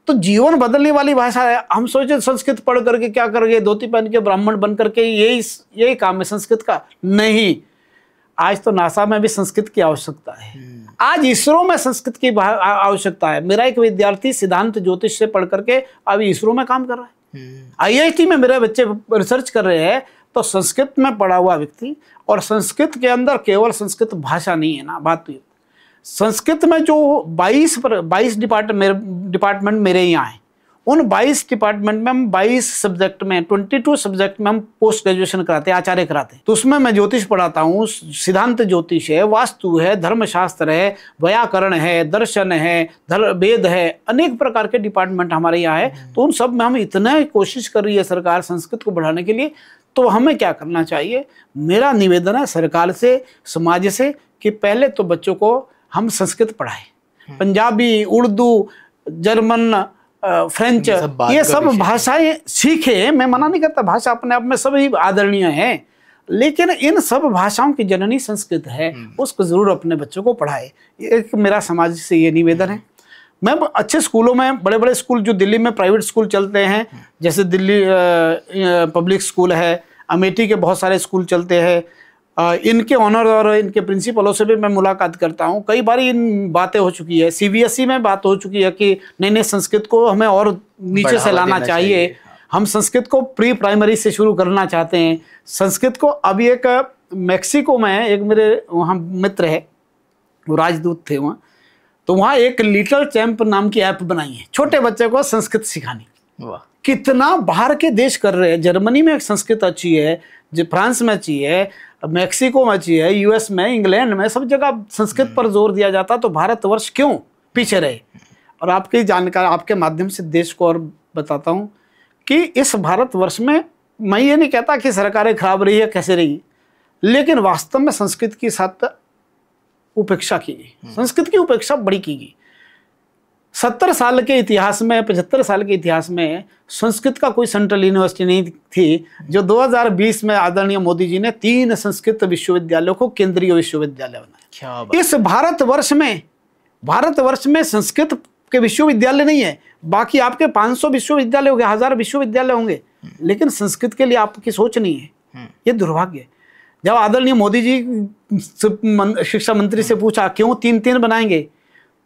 तो जीवन बदलने वाली भाषा है। हम सोचे संस्कृत पढ़ करके क्या करेंगे, धोती पहन के ब्राह्मण बन करके यही काम है संस्कृत का। नहीं, आज तो नासा में भी संस्कृत की आवश्यकता है, आज इसरो में संस्कृत की आवश्यकता है। मेरा एक विद्यार्थी सिद्धांत ज्योतिष से पढ़ करके अभी इसरो में काम कर रहा है। आईआईटी में मेरे बच्चे रिसर्च कर रहे हैं। तो संस्कृत में पढ़ा हुआ व्यक्ति, और संस्कृत के अंदर केवल संस्कृत भाषा नहीं है ना, बात तो संस्कृत में जो 22 डिपार्टमेंट मेरे यहाँ हैं, उन 22 डिपार्टमेंट में हम 22 सब्जेक्ट में 22 सब्जेक्ट में हम पोस्ट ग्रेजुएशन कराते हैं, आचार्य कराते हैं। तो उसमें मैं ज्योतिष पढ़ाता हूँ, सिद्धांत ज्योतिष है, वास्तु है, धर्मशास्त्र है, व्याकरण है, दर्शन है, वेद है, अनेक प्रकार के डिपार्टमेंट हमारे यहाँ है। तो उन सब में हम इतना कोशिश कर रही है सरकार संस्कृत को बढ़ाने के लिए। तो हमें क्या करना चाहिए? मेरा निवेदन है सरकार से, समाज से, कि पहले तो बच्चों को हम संस्कृत पढ़ाएं। पंजाबी, उर्दू, जर्मन, फ्रेंच, ये सब भाषाएं सीखे। मैं मना नहीं करता, भाषा अपने आप में सभी आदरणीय है, लेकिन इन सब भाषाओं की जननी संस्कृत है, उसको जरूर अपने बच्चों को पढ़ाए। एक मेरा समाज से ये निवेदन है। मैं अच्छे स्कूलों में, बड़े बड़े स्कूल जो दिल्ली में प्राइवेट स्कूल चलते हैं, जैसे दिल्ली पब्लिक स्कूल है, अमेठी के बहुत सारे स्कूल चलते हैं, इनके ऑनर और इनके प्रिंसिपलों से भी मैं मुलाकात करता हूँ। कई बार इन बातें हो चुकी है, सीबीएसई में बात हो चुकी है कि नहीं संस्कृत को हमें और नीचे से लाना चाहिए। हम संस्कृत को प्री प्राइमरी से शुरू करना चाहते हैं। संस्कृत को अभी एक मैक्सिको में एक मेरे वहाँ मित्र है, वो राजदूत थे वहाँ, तो वहाँ एक लिटिल चैंप नाम की ऐप बनाई है, छोटे बच्चे को संस्कृत सिखानी। वाह। कितना बाहर के देश कर रहे हैं। जर्मनी में संस्कृत अच्छी है, जो फ्रांस में अच्छी है, मैक्सिको में अच्छी है, यूएस में, इंग्लैंड में, सब जगह संस्कृत पर जोर दिया जाता, तो भारतवर्ष क्यों पीछे रहे। और आपकी जानकारी, आपके माध्यम से देश को और बताता हूँ कि इस भारतवर्ष में मैं ये नहीं कहता कि सरकारें खराब रही है, कैसे रही, लेकिन वास्तव में संस्कृत की साथ उपेक्षा की गई, संस्कृत की उपेक्षा बड़ी की गई। 70 साल के इतिहास में, 75 साल के इतिहास में संस्कृत का कोई सेंट्रल यूनिवर्सिटी नहीं थी, जो 2020 में आदरणीय मोदी जी ने 3 संस्कृत विश्वविद्यालयों को केंद्रीय विश्वविद्यालय बनाया। क्या बात। इस भारतवर्ष में संस्कृत के विश्वविद्यालय नहीं है, बाकी आपके 500 विश्वविद्यालय होंगे, 1000 विश्वविद्यालय होंगे, लेकिन संस्कृत के लिए आपकी सोच नहीं है। ये दुर्भाग्य है। जब आदरणीय मोदी जी शिक्षा मंत्री से पूछा क्यों 3-3 बनाएंगे,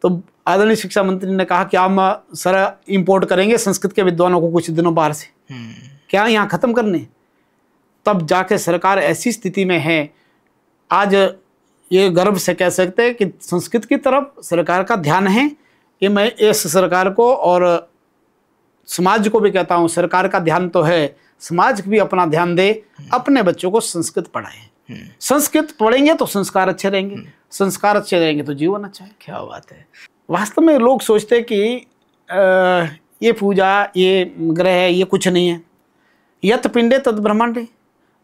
तो आदरणीय शिक्षा मंत्री ने कहा कि हम सर इंपोर्ट करेंगे संस्कृत के विद्वानों को कुछ दिनों बाहर से, क्या यहाँ खत्म करने। तब जाके सरकार ऐसी स्थिति में है, आज ये गर्व से कह सकते हैं कि संस्कृत की तरफ सरकार का ध्यान है। ये मैं इस सरकार को और समाज को भी कहता हूँ, सरकार का ध्यान तो है, समाज भी अपना ध्यान दे, अपने बच्चों को संस्कृत पढ़ाए। संस्कृत पढ़ेंगे तो संस्कार अच्छे रहेंगे, संस्कार अच्छे रहेंगे तो जीवन अच्छा है। क्या बात है। वास्तव में लोग सोचते हैं कि ये पूजा, ये ग्रह, ये कुछ नहीं है। यत पिंडे तद ब्रह्मांडे,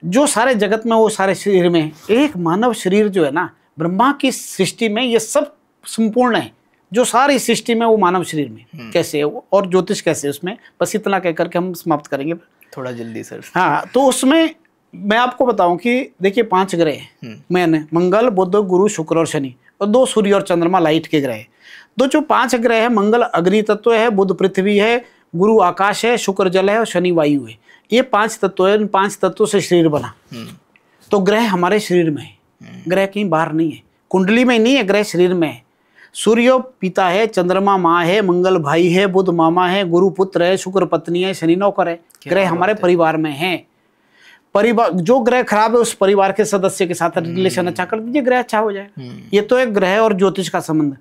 जो सारे जगत में वो सारे शरीर में है। एक मानव शरीर जो है ना, ब्रह्मा की सृष्टि में ये सब संपूर्ण है, जो सारी सृष्टि में वो मानव शरीर में कैसे है, और ज्योतिष कैसे है उसमें। बस इतना कह करके हम समाप्त करेंगे थोड़ा जल्दी सर। हाँ, तो उसमें मैं आपको बताऊं कि देखिए 5 ग्रह हैं मैंने, मंगल, बुध, गुरु, शुक्र और शनि, और 2 सूर्य और चंद्रमा लाइट के ग्रह। तो जो 5 ग्रह है, मंगल अग्नि तत्व है, बुध पृथ्वी है, गुरु आकाश है, शुक्र जल है और शनि वायु है। ये 5 तत्व है, इन 5 तत्वों से शरीर बना। तो ग्रह हमारे शरीर में है, ग्रह कहीं बाहर नहीं है, कुंडली में नहीं है, ग्रह शरीर में है। सूर्य पिता है, चंद्रमा माँ है, मंगल भाई है, बुध मामा है, गुरु पुत्र है, शुक्र पत्नी है, शनि नौकर है। ग्रह हमारे परिवार में है। परिवार, जो ग्रह खराब है उस परिवार के सदस्य के साथ रिलेशन अच्छा कर दीजिए, ग्रह अच्छा हो जाएगा। ये तो एक ग्रह और ज्योतिष का संबंध।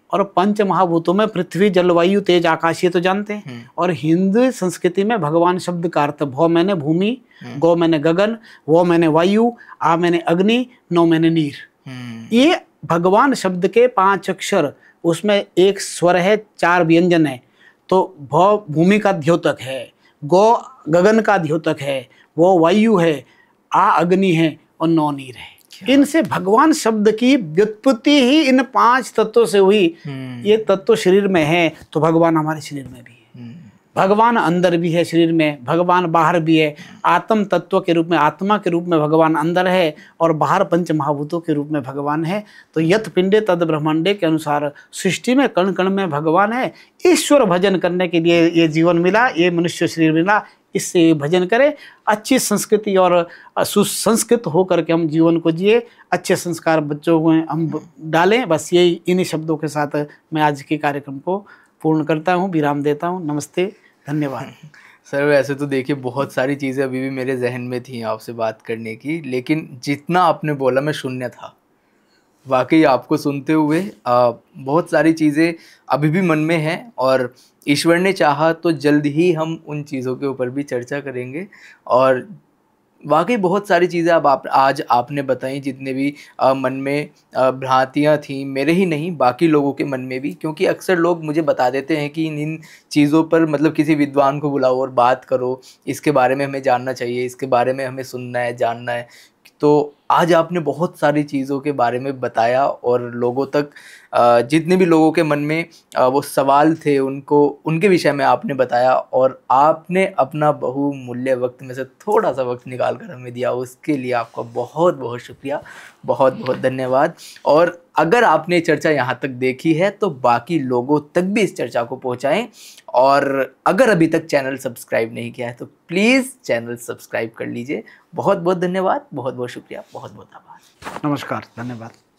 और 5 महाभूतों में पृथ्वी, जलवायु, तेज, आकाश, ये तो जानते हैं। और हिंदू संस्कृति में भगवान शब्द का अर्थ भौ मैंने भूमि, गौ मैंने गगन, वो मैंने वायु, आ मैंने अग्नि, नौ मैंने नीर। ये भगवान शब्द के 5 अक्षर, उसमें एक स्वर है, 4 व्यंजन है। तो भौ भूमि का द्योतक है, गौ गगन का द्योतक है, वो वायु है, आ अग्नि है और नौ नीर है। इनसे भगवान शब्द की व्युत्पत्ति ही इन 5 तत्वों से हुई। ये तत्व शरीर में है तो भगवान हमारे शरीर में भी है। भगवान अंदर भी है शरीर में, भगवान बाहर भी है। आत्म तत्व के रूप में, आत्मा के रूप में भगवान अंदर है और बाहर 5 महाभूतों के रूप में भगवान है। तो यत पिंडे तद ब्रह्मांडे के अनुसार सृष्टि में कण कण में भगवान है। ईश्वर भजन करने के लिए ये जीवन मिला, ये मनुष्य शरीर मिला, इससे भजन करें, अच्छी संस्कृति और सुसंस्कृत होकर के हम जीवन को जिए, अच्छे संस्कार बच्चों को हम डालें। बस यही, इन्हीं शब्दों के साथ मैं आज के कार्यक्रम को पूर्ण करता हूँ, विराम देता हूँ। नमस्ते, धन्यवाद। सर वैसे तो देखिए बहुत सारी चीज़ें अभी भी मेरे जहन में थी आपसे बात करने की, लेकिन जितना आपने बोला मैं शून्य था। वाकई आपको सुनते हुए बहुत सारी चीज़ें अभी भी मन में हैं, और ईश्वर ने चाहा तो जल्द ही हम उन चीज़ों के ऊपर भी चर्चा करेंगे। और वाकई बहुत सारी चीज़ें अब आज आपने बताई, जितने भी मन में भ्रांतियाँ थीं, मेरे ही नहीं बाकी लोगों के मन में भी। क्योंकि अक्सर लोग मुझे बता देते हैं कि इन चीज़ों पर मतलब किसी विद्वान को बुलाओ और बात करो, इसके बारे में हमें जानना चाहिए, इसके बारे में हमें सुनना है, जानना है। तो आज आपने बहुत सारी चीज़ों के बारे में बताया और लोगों तक जितने भी लोगों के मन में वो सवाल थे उनको, उनके विषय में आपने बताया, और आपने अपना बहुमूल्य वक्त में से थोड़ा सा वक्त निकाल कर हमें दिया, उसके लिए आपका बहुत बहुत शुक्रिया, बहुत बहुत धन्यवाद। और अगर आपने चर्चा यहाँ तक देखी है तो बाकी लोगों तक भी इस चर्चा को पहुँचाएँ, और अगर अभी तक चैनल सब्सक्राइब नहीं किया है तो प्लीज़ चैनल सब्सक्राइब कर लीजिए। बहुत बहुत धन्यवाद, बहुत बहुत शुक्रिया, बहुत बहुत आभार। नमस्कार, धन्यवाद।